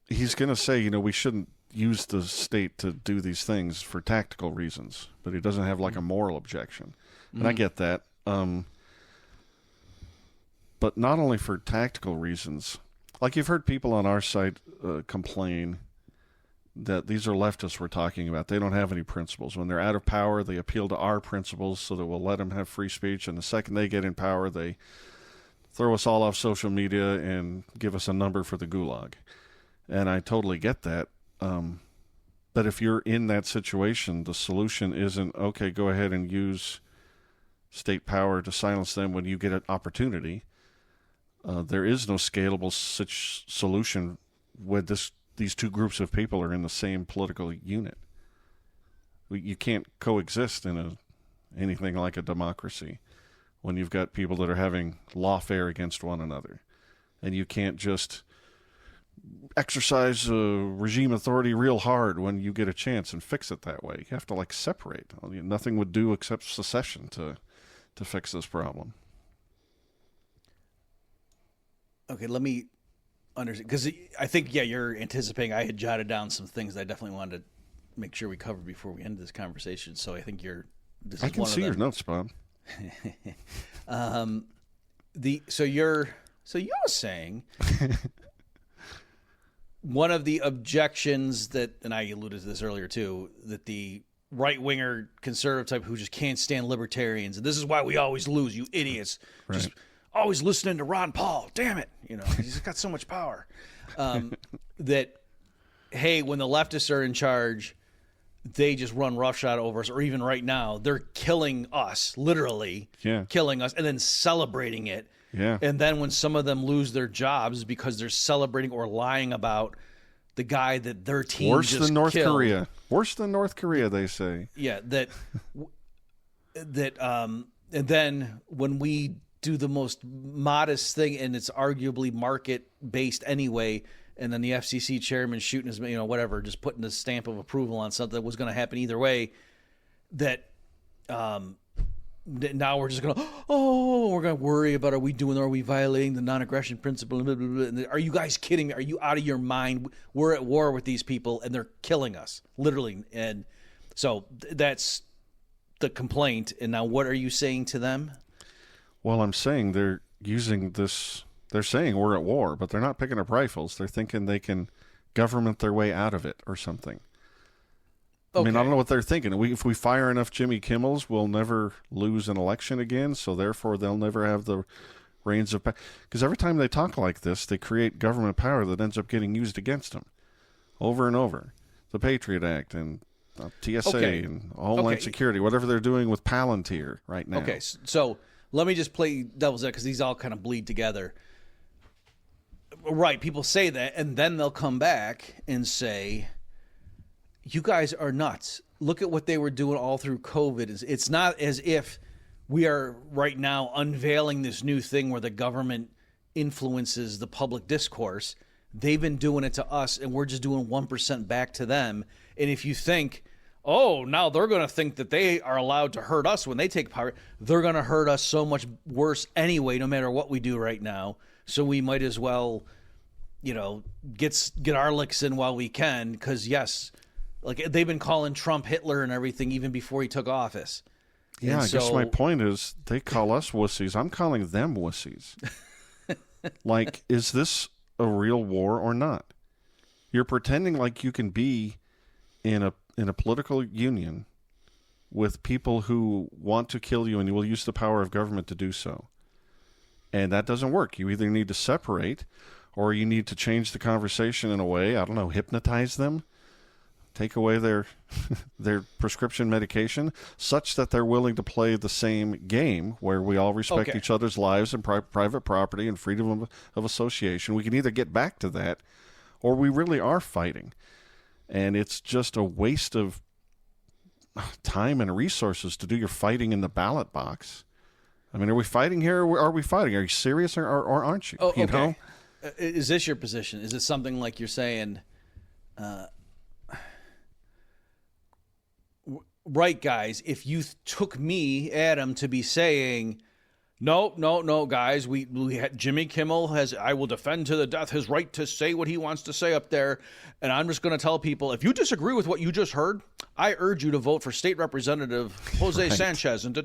he's going to say, we shouldn't use the state to do these things for tactical reasons, but he doesn't have, like, a moral objection. And I get that. But not only for tactical reasons. Like, you've heard people on our site complain that these are leftists we're talking about. They don't have any principles. When they're out of power, they appeal to our principles so that we'll let them have free speech. And the second they get in power, they throw us all off social media and give us a number for the gulag. And I totally get that. But if you're in that situation, the solution isn't, okay, go ahead and use state power to silence them when you get an opportunity. There is no scalable solution when these two groups of people are in the same political unit. You can't coexist in anything like a democracy when you've got people that are having lawfare against one another. And you can't just exercise regime authority real hard when you get a chance and fix it that way. You have to, like, separate. Nothing would do except secession to fix this problem. Okay, let me understand, because I think, you're anticipating. I had jotted down some things that I definitely wanted to make sure we covered before we end this conversation. So I think this is I can one see of your them. notes, Bob. So you're saying one of the objections that, and I alluded to this earlier too, that the right-winger conservative type who just can't stand libertarians, and this is why we always lose, you idiots. Right. Just always listening to Ron Paul. Damn it. He's got so much power. That, hey, when the leftists are in charge, they just run roughshod over us, or even right now, they're killing us, literally killing us, and then celebrating it. Yeah. And then when some of them lose their jobs because they're celebrating or lying about the guy that their team Worse just than North killed. Korea. Worse than North Korea, they say. Yeah, and then when we do the most modest thing, and it's arguably market based anyway, and then the FCC chairman shooting his, whatever, just putting the stamp of approval on something that was going to happen either way, that now we're just going to, we're going to worry about, are we violating the non-aggression principle? Blah, blah, blah. Are you guys kidding me? Are you out of your mind? We're at war with these people and they're killing us, literally. And so that's the complaint. And now what are you saying to them? Well, I'm saying they're using this. They're saying we're at war, but they're not picking up rifles. They're thinking they can government their way out of it or something. Okay. I mean, I don't know what they're thinking. If we fire enough Jimmy Kimmels, we'll never lose an election again, so therefore they'll never have the reins of power. Because every time they talk like this, they create government power that ends up getting used against them over and over. The Patriot Act and TSA and Homeland Security, whatever they're doing with Palantir right now. Okay, so let me just play devil's advocate because these all kind of bleed together. Right, people say that, and then they'll come back and say, you guys are nuts. Look at what they were doing all through COVID. It's not as if we are right now unveiling this new thing where the government influences the public discourse. They've been doing it to us, and we're just doing 1% back to them. And if you think, now they're going to think that they are allowed to hurt us when they take power, they're going to hurt us so much worse anyway, no matter what we do right now. So we might as well, get our licks in while we can, because, yes, like they've been calling Trump Hitler and everything even before he took office. Yeah, I guess my point is they call us wussies. I'm calling them wussies. Like, is this a real war or not? You're pretending like you can be in a political union with people who want to kill you, and you will use the power of government to do so. And that doesn't work. You either need to separate, or you need to change the conversation in a way, I don't know, hypnotize them, take away their prescription medication, such that they're willing to play the same game where we all respect each other's lives and private property and freedom of association. We can either get back to that, or we really are fighting. And it's just a waste of time and resources to do your fighting in the ballot box. I mean, are we fighting here, or are we fighting? Are you serious, or aren't you? Okay. Is this your position? Is it something like you're saying, right, guys, if you took me, Adam, to be saying, no, guys, we had Jimmy Kimmel I will defend to the death his right to say what he wants to say up there, and I'm just going to tell people, if you disagree with what you just heard, I urge you to vote for State Representative Jose Sanchez, and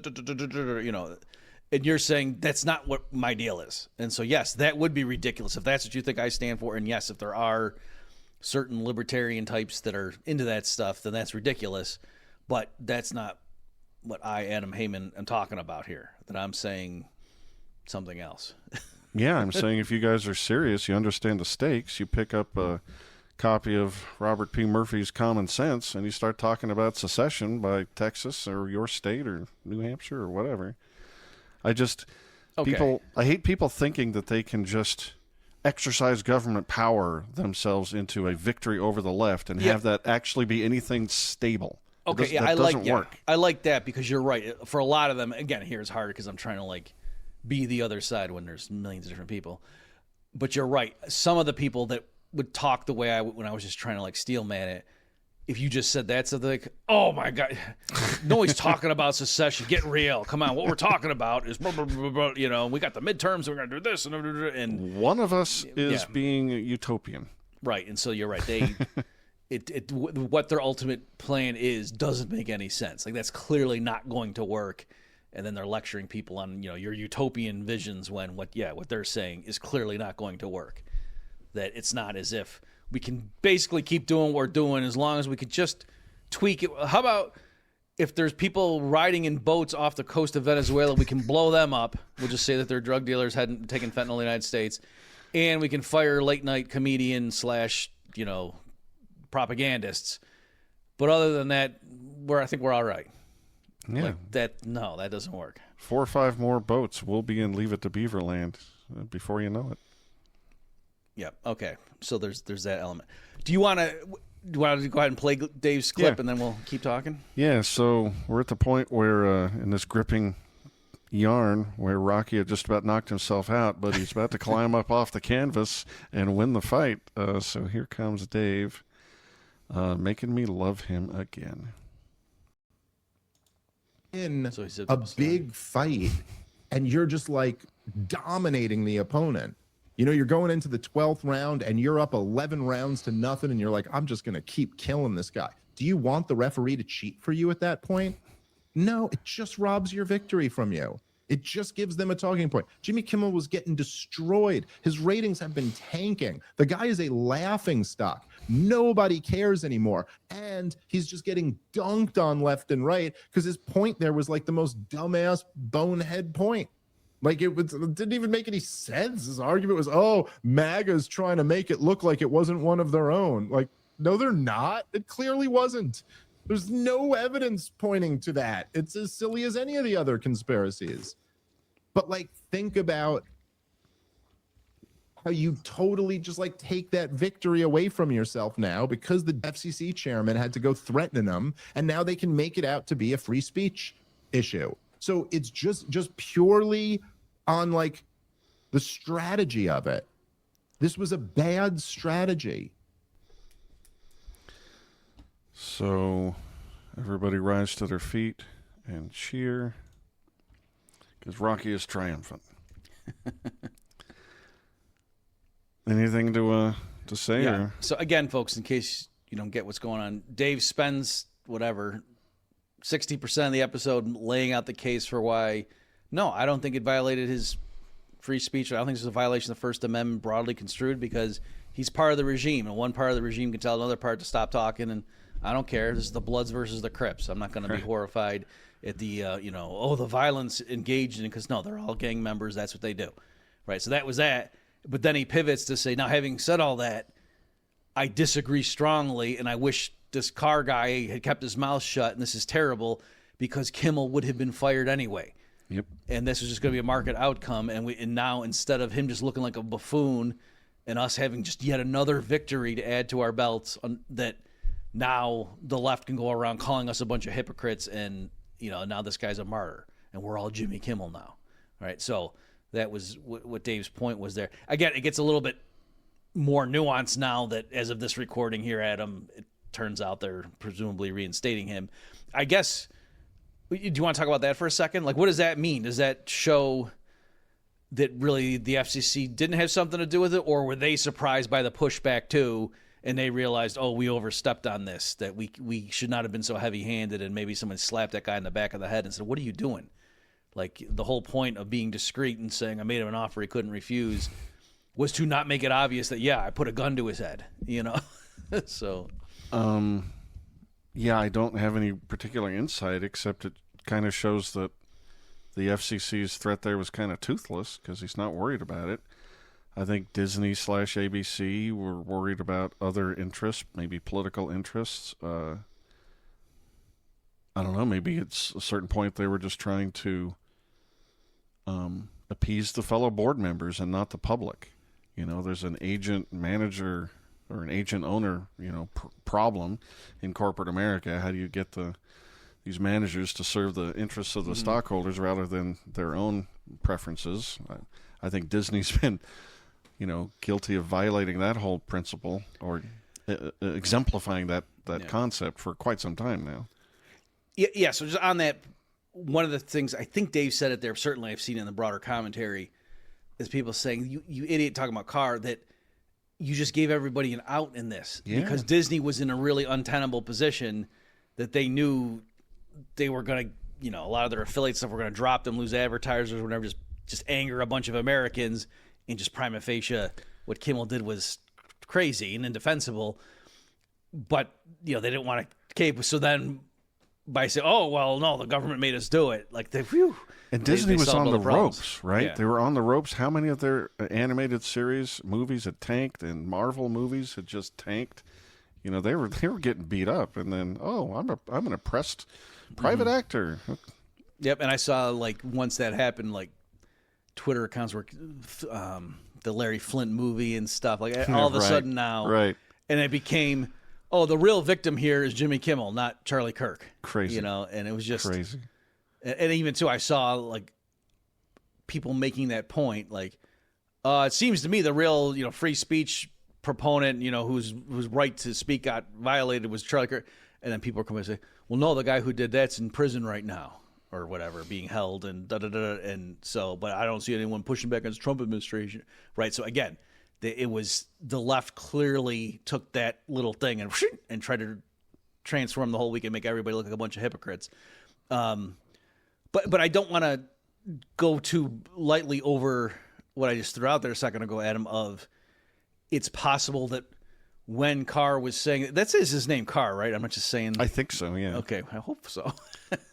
and you're saying that's not what my deal is. And so, yes, that would be ridiculous if that's what you think I stand for, and yes, if there are certain libertarian types that are into that stuff, then that's ridiculous. But that's not what I, Adam Haman, am talking about here. That I'm saying something else. Yeah, I'm saying if you guys are serious, you understand the stakes, you pick up a copy of Robert P. Murphy's Common Sense and you start talking about secession by Texas or your state or New Hampshire or whatever. I hate people thinking that they can just exercise government power themselves into a victory over the left and have that actually be anything stable. Okay, that doesn't work. I like that because you're right. For a lot of them, again, here it's harder because I'm trying to be the other side when there's millions of different people. But you're right. Some of the people that would talk the way when I was just trying to steel man it, if you just said that, something like, oh my God, nobody's talking about secession. Get real. Come on. What we're talking about is, blah, blah, blah, blah, we got the midterms. We're going to do this. And one of us is being utopian. Right. And so you're right. They... what their ultimate plan is doesn't make any sense. That's clearly not going to work. And then they're lecturing people on, your utopian visions when what they're saying is clearly not going to work. That it's not as if we can basically keep doing what we're doing as long as we could just tweak it. How about if there's people riding in boats off the coast of Venezuela, we can blow them up. We'll just say that they're drug dealers hadn't taken fentanyl in the United States. And we can fire late night comedian / propagandists, but other than that, I think we're all right. Yeah, that doesn't work. 4 or 5 more boats will be in Leave It to Beaverland before you know it. Yeah. Okay. So there's that element. Do you want to go ahead and play Dave's clip and then we'll keep talking? Yeah. So we're at the point where in this gripping yarn where Rocky had just about knocked himself out, but he's about to climb up off the canvas and win the fight. So here comes Dave. Making me love him again. In a big fight, and you're just dominating the opponent. You're going into the 12th round, and you're up 11 rounds to nothing, and you're like, I'm just going to keep killing this guy. Do you want the referee to cheat for you at that point? No, it just robs your victory from you. It just gives them a talking point. Jimmy Kimmel was getting destroyed. His ratings have been tanking. The guy is a laughing stock. Nobody cares anymore. And he's just getting dunked on left and right because his point there was the most dumbass bonehead point. It didn't even make any sense. His argument was, MAGA's trying to make it look like it wasn't one of their own. No, they're not. It clearly wasn't. There's no evidence pointing to that. It's as silly as any of the other conspiracies. But think about how you totally just take that victory away from yourself now because the FCC chairman had to go threatening them, and now they can make it out to be a free speech issue. So it's just purely on the strategy of it. This was a bad strategy. So everybody rise to their feet and cheer because Rocky is triumphant. Anything to say? Yeah. Or? So again, folks, in case you don't get what's going on, Dave spends 60% of the episode laying out the case for why, no, I don't think it violated his free speech. I don't think this is a violation of the First Amendment broadly construed because he's part of the regime, and one part of the regime can tell another part to stop talking, and I don't care. This is the Bloods versus the Crips. I'm not going to be horrified at the, the violence engaged in, because no, they're all gang members. That's what they do. Right. So that was that. But then he pivots to say, now, having said all that, I disagree strongly, and I wish this car guy had kept his mouth shut, and this is terrible because Kimmel would have been fired anyway. Yep. And this was just going to be a market outcome. And now, instead of him just looking like a buffoon and us having just yet another victory to add to our belts, that now the left can go around calling us a bunch of hypocrites, and now this guy's a martyr, and we're all Jimmy Kimmel now. All right. So that was what Dave's point was there. Again, it gets a little bit more nuanced now that as of this recording here, Adam, it turns out they're presumably reinstating him. I guess, do you want to talk about that for a second? Like, what does that mean? Does that show that really the FCC didn't have something to do with it, or were they surprised by the pushback too, and they realized, oh, we overstepped on this, that we should not have been so heavy-handed, and maybe someone slapped that guy in the back of the head and said, what are you doing? Like, the whole point of being discreet and saying I made him an offer he couldn't refuse was to not make it obvious that, yeah, I put a gun to his head, you know? So... yeah, I don't have any particular insight, except it kind of shows that the FCC's threat there was kind of toothless because he's not worried about it. I think Disney/ABC were worried about other interests, maybe political interests. I don't know, maybe it's a certain point they were just trying to appease the fellow board members and not the public. You know, there's an agent manager or an agent owner, you know, problem in corporate America. How do you get these managers to serve the interests of the stockholders rather than their own preferences? I think Disney's been, you know, guilty of violating that whole principle or exemplifying that concept for quite some time now. Yeah, so just on that, one of the things, I think Dave said it there, certainly I've seen in the broader commentary, is people saying, you idiot talking about Carr, that you just gave everybody an out in this. Yeah. Because Disney was in a really untenable position that they knew they were going to, you know, a lot of their affiliate stuff were going to drop them, lose advertisers, or whatever, just anger a bunch of Americans, and just prima facie, what Kimmel did was crazy and indefensible. But, you know, they didn't want to cape. So then by saying, oh, well, no, the government made us do it. Like, and Disney was on the ropes, right? Yeah. They were on the ropes. How many of their animated series movies had tanked, and Marvel movies had just tanked? You know, they were getting beat up, and then I'm an oppressed private actor. Yep, and I saw like once that happened, like Twitter accounts were the Larry Flint movie and stuff. Like all of a sudden now, right? And it became, oh, the real victim here is Jimmy Kimmel, not Charlie Kirk. Crazy, you know, and it was just crazy. And even too, I saw like people making that point, like it seems to me the real, you know, free speech proponent, you know, whose right to speak got violated was Charlie Kirk, and then people are coming to say, well, no, the guy who did that's in prison right now or whatever, being held and and so, but I don't see anyone pushing back against Trump administration, right? So again, it was the left clearly took that little thing and tried to transform the whole week and make everybody look like a bunch of hypocrites. But I don't want to go too lightly over what I just threw out there a second ago, Adam, of it's possible that when Carr was saying, that's his name, Carr, right? I'm not just saying. I think so, yeah. Okay, I hope so.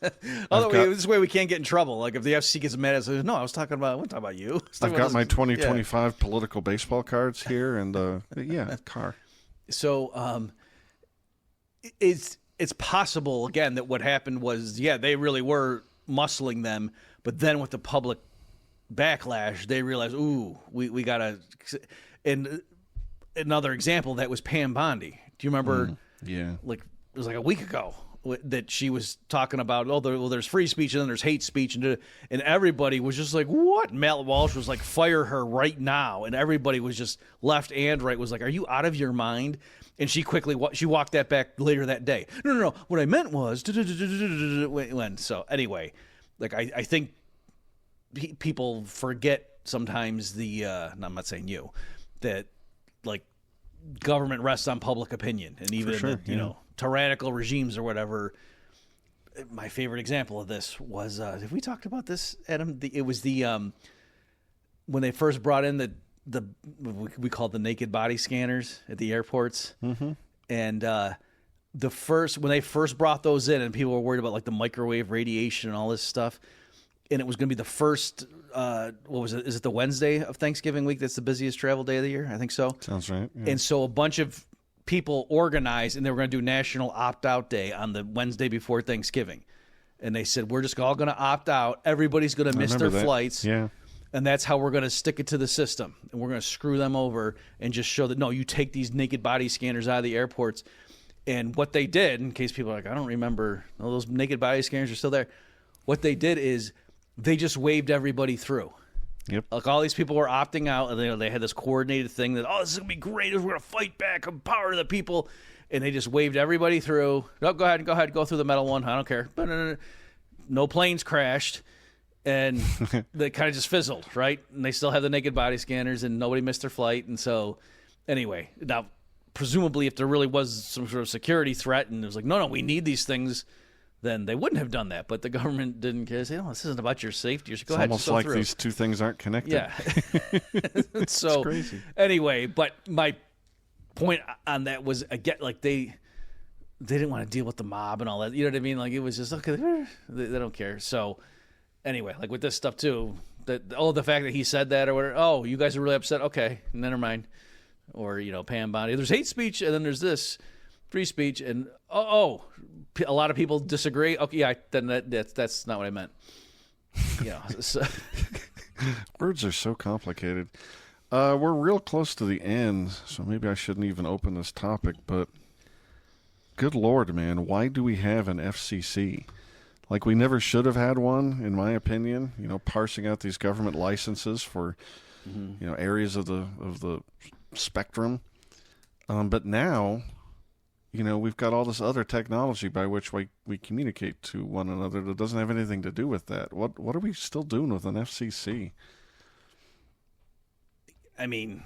This way we can't get in trouble. Like if the FCC gets mad at us, no, I wasn't talking about you. I've got my 2025 political baseball cards here, and yeah, Carr. So it's possible, again, that what happened was, yeah, they really were muscling them, but then with the public backlash, they realized, ooh, we got to... And another example of that was Pam Bondi. Do you remember? Yeah. Like, it was like a week ago that she was talking about, there's free speech and then there's hate speech. And everybody was just like, what? Matt Walsh was like, fire her right now. And everybody was just left and right was like, are you out of your mind? And she quickly she walked that back later that day. No. What I meant was when. So anyway, like I think people forget sometimes I'm not saying you, that like government rests on public opinion, and even you know, tyrannical regimes or whatever. My favorite example of this was have we talked about this, Adam? It was when they first brought in the we called the naked body scanners at the airports, and when they first brought those in, and people were worried about like the microwave radiation and all this stuff, and it was going to be the first. What was it? Is it the Wednesday of Thanksgiving week? That's the busiest travel day of the year. I think so. Sounds right. Yeah. And so a bunch of people organized, and they were going to do National Opt-Out Day on the Wednesday before Thanksgiving. And they said, we're just all going to opt out. Everybody's going to miss their flights. Yeah. And that's how we're going to stick it to the system. And we're going to screw them over and just show that, no, you take these naked body scanners out of the airports. And what they did, in case people are like, I don't remember, those naked body scanners are still there. What they did is they just waved everybody through. Yep. Like all these people were opting out, and they had this coordinated thing that, oh, this is gonna be great. We're gonna fight back, empower the people, and they just waved everybody through. No, go ahead, go through the metal one. I don't care. No planes crashed, and they kind of just fizzled, right? And they still have the naked body scanners, and nobody missed their flight. And so, anyway, now presumably, if there really was some sort of security threat, and it was like, no, we need these things, then they wouldn't have done that. But the government didn't care. Say, no, this isn't about your safety. Just go ahead. Almost like these two things aren't connected. Yeah. So it's crazy. Anyway, but my point on that was, again, like they didn't want to deal with the mob and all that. You know what I mean? Like it was just, okay, they don't care. So anyway, like with this stuff too, the fact that he said that or whatever, oh, you guys are really upset. Okay, never mind. Or, Pam Bondi. There's hate speech and then there's this free speech and a lot of people disagree. Okay, yeah, then that's not what I meant. So. Words are so complicated. We're real close to the end, so maybe I shouldn't even open this topic, but good Lord, man, why do we have an FCC? Like, we never should have had one, in my opinion, parsing out these government licenses for, areas of the spectrum. But now, we've got all this other technology by which we communicate to one another that doesn't have anything to do with that. What are we still doing with an FCC? I mean,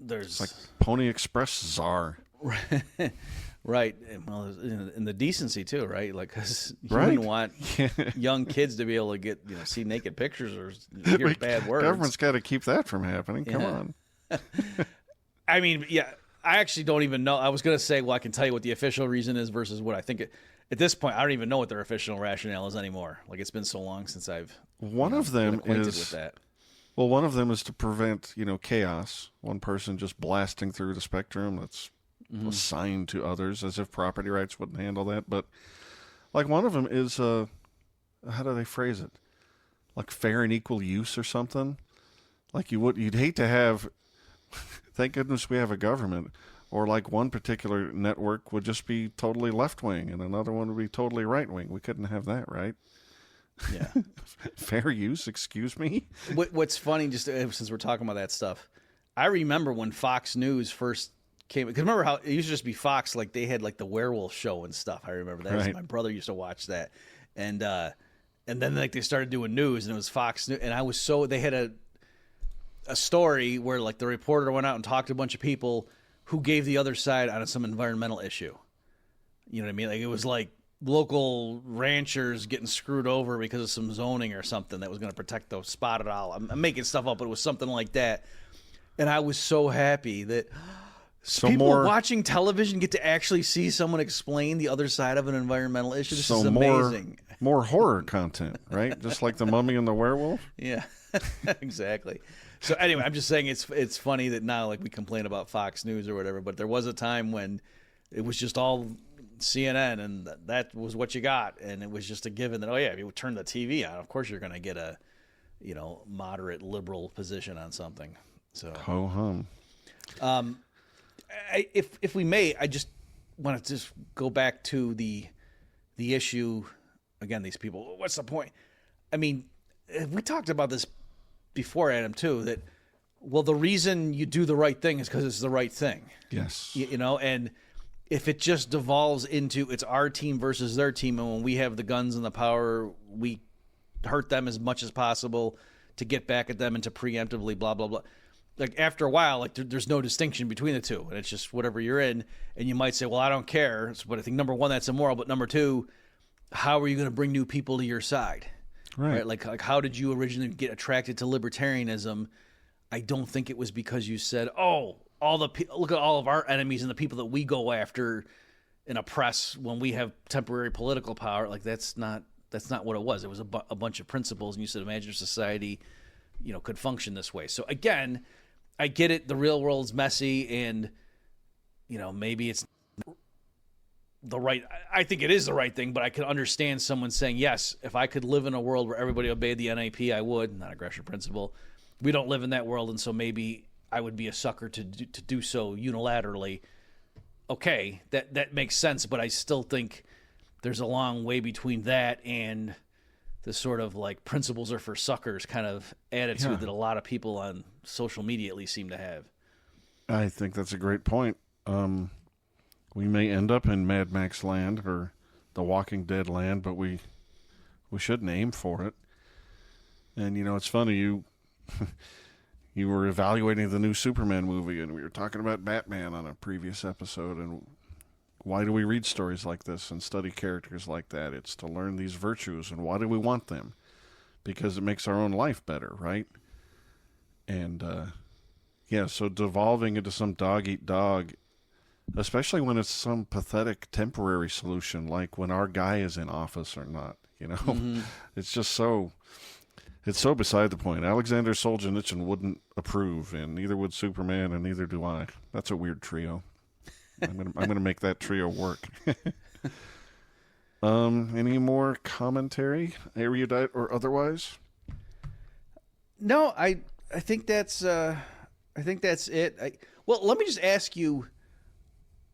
there's... It's like Pony Express czar. Right. Well, and the decency, too, right? Like, because you right. wouldn't want young kids to be able to get, see naked pictures or hear bad words. Government's got to keep that from happening. Come on. I mean, yeah, I actually don't even know. I was going to say, well, I can tell you what the official reason is versus what I think. At this point, I don't even know what their official rationale is anymore. Like, it's been so long since I've been acquainted with that. Well, one of them is to prevent, chaos. One person just blasting through the spectrum that's assigned to others, as if property rights wouldn't handle that. But, like, one of them is, how do they phrase it? Like fair and equal use or something? Like you'd hate to have, thank goodness we have a government, or like one particular network would just be totally left-wing and another one would be totally right-wing. We couldn't have that, right? Yeah. Fair use, excuse me? What's funny, just since we're talking about that stuff, I remember when Fox News first came, because remember how it used to just be Fox, like they had like the werewolf show and stuff. I remember that. Right. My brother used to watch that. And then like they started doing news and it was Fox News. And they had a story where like the reporter went out and talked to a bunch of people who gave the other side on some environmental issue. You know what I mean? Like it was like local ranchers getting screwed over because of some zoning or something that was going to protect the spotted owl. I'm making stuff up, but it was something like that. And I was so happy that people watching television get to actually see someone explain the other side of an environmental issue. This is amazing. More horror content, right? Just like the Mummy and the Werewolf? Yeah, exactly. So anyway, I'm just saying it's funny that now like we complain about Fox News or whatever, but there was a time when it was just all CNN and that was what you got, and it was just a given that, oh yeah, if you turn the TV on, of course you're going to get a moderate liberal position on something. So ho hum. If we may, I just want to just go back to the issue again. These people, what's the point? I mean, we talked about this before, Adam, too. That the reason you do the right thing is because it's the right thing. Yes. And if it just devolves into it's our team versus their team, and when we have the guns and the power, we hurt them as much as possible to get back at them and to preemptively blah blah blah. Like after a while, like there's no distinction between the two, and it's just whatever you're in. And you might say, "Well, I don't care." But I think number one, that's immoral. But number two, how are you going to bring new people to your side? Right. Like how did you originally get attracted to libertarianism? I don't think it was because you said, "Oh, look at all of our enemies and the people that we go after and oppress when we have temporary political power." Like that's not what it was. It was a bunch of principles, and you said, imagine society, could function this way. So again, I get it. The real world's messy, and maybe it's the right. I think it is the right thing, but I can understand someone saying, "Yes, if I could live in a world where everybody obeyed the NAP, I would." Non-aggression principle. We don't live in that world, and so maybe I would be a sucker to do so unilaterally. Okay, that makes sense, but I still think there's a long way between that and sort of like principles are for suckers kind of attitude that a lot of people on social media at least seem to have. I think that's a great point. We may end up in Mad Max land or the Walking Dead land, but we shouldn't aim for it. And, it's funny, you were evaluating the new Superman movie, and we were talking about Batman on a previous episode, and why do we read stories like this and study characters like that? It's to learn these virtues, and why do we want them? Because it makes our own life better, right? And, so devolving into some dog-eat-dog, especially when it's some pathetic temporary solution, like when our guy is in office or not, It's just so... It's so beside the point. Alexander Solzhenitsyn wouldn't approve, and neither would Superman, and neither do I. That's a weird trio. I'm gonna make that trio work. Any more commentary, erudite or otherwise? No, I think that's it. Well, let me just ask you.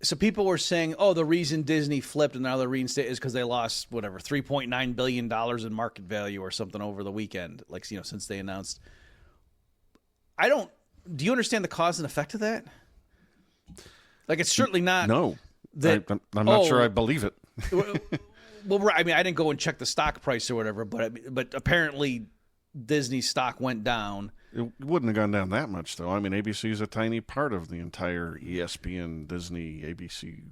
So people were saying, oh, the reason Disney flipped and now they're reinstated is because they lost whatever $3.9 billion in market value or something over the weekend, like since they announced. Do you understand the cause and effect of that? Like, it's certainly not. No, I'm not sure I believe it. Well, right. I mean, I didn't go and check the stock price or whatever, but apparently Disney's stock went down. It wouldn't have gone down that much, though. I mean, ABC is a tiny part of the entire ESPN, Disney, ABC.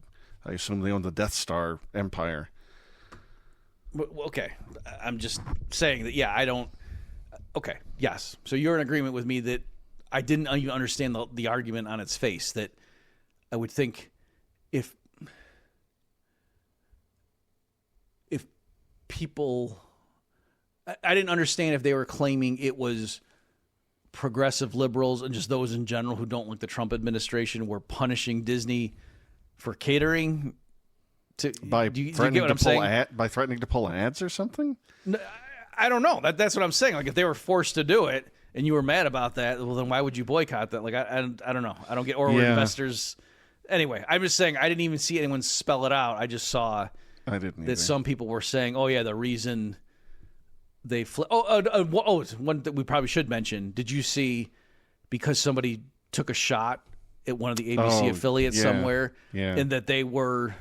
I assume they own the Death Star empire. Okay. I'm just saying that, I don't. Okay, yes. So you're in agreement with me that I didn't even understand the argument on its face, that I would think if people... I didn't understand if they were claiming it was progressive liberals and just those in general who don't like the Trump administration were punishing Disney for catering to by threatening to pull ads or something. No, I don't know. That's what I'm saying. Like, if they were forced to do it and you were mad about that, well, then why would you boycott that? Like, I don't know. I don't get. Or were investors. Anyway, I'm just saying I didn't even see anyone spell it out. I just saw that some people were saying, "Oh yeah, the reason." They one that we probably should mention. Did you see, because somebody took a shot at one of the ABC affiliates somewhere, and that they were,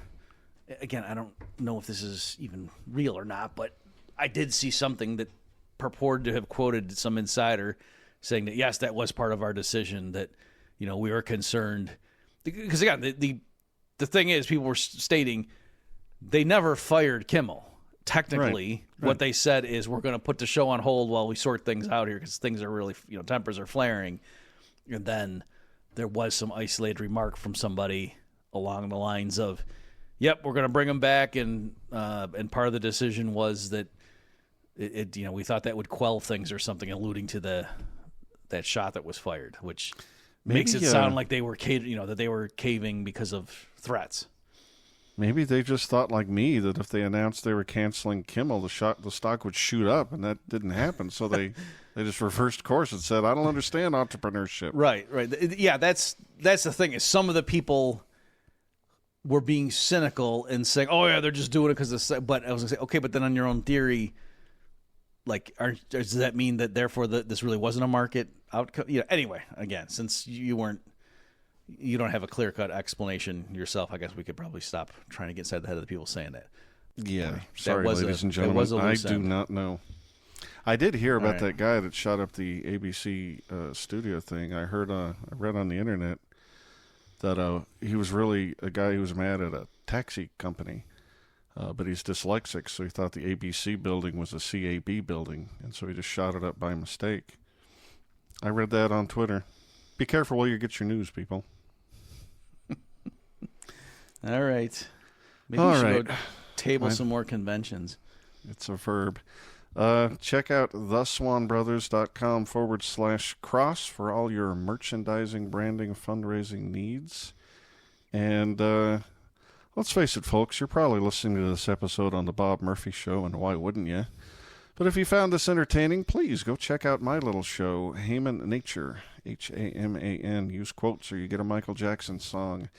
again, I don't know if this is even real or not, but I did see something that purported to have quoted some insider saying that, yes, that was part of our decision, that, we were concerned. Because, again, the thing is, people were stating they never fired Kimmel. Technically, what they said is, we're going to put the show on hold while we sort things out here because things are really, tempers are flaring. And then there was some isolated remark from somebody along the lines of, "Yep, we're going to bring him back," and part of the decision was that we thought that would quell things or something, alluding to that shot that was fired, which makes it sound like they were that they were caving because of threats. Maybe they just thought, like me, that if they announced they were canceling Kimmel, the stock would shoot up, and that didn't happen. So they just reversed course and said, "I don't understand entrepreneurship." Right. Yeah, that's the thing, is some of the people were being cynical and saying, "Oh yeah, they're just doing it because of." But I was gonna say, okay, but then on your own theory, like, does that mean that therefore this really wasn't a market outcome? Anyway, again, since you don't have a clear-cut explanation yourself, I guess we could probably stop trying to get inside the head of the people saying that. Yeah. Sorry, ladies and gentlemen. I do not know. I did hear about that guy that shot up the ABC studio thing. I read on the internet that he was really a guy who was mad at a taxi company, but he's dyslexic, so he thought the ABC building was a CAB building, and so he just shot it up by mistake. I read that on Twitter. Be careful where you get your news, people. All right. Maybe we should go table some more conventions. It's a verb. Check out theswanbrothers.com/cross for all your merchandising, branding, fundraising needs. And let's face it, folks, you're probably listening to this episode on The Bob Murphy Show, and why wouldn't you? But if you found this entertaining, please go check out my little show, Haman Nature, Haman. Use quotes or you get a Michael Jackson song.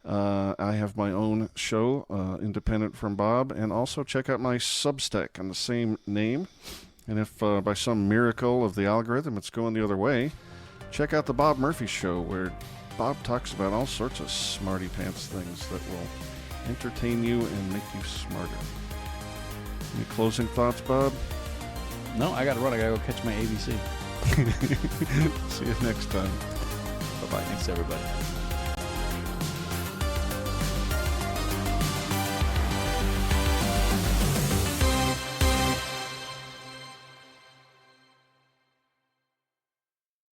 I have my own show, independent from Bob, and also check out my Substack on the same name. And if by some miracle of the algorithm it's going the other way, check out the Bob Murphy Show, where Bob talks about all sorts of smarty pants things that will entertain you and make you smarter. Any closing thoughts, Bob? No, I got to run. I got to go catch my ABC. See you next time. Bye-bye. Thanks, everybody.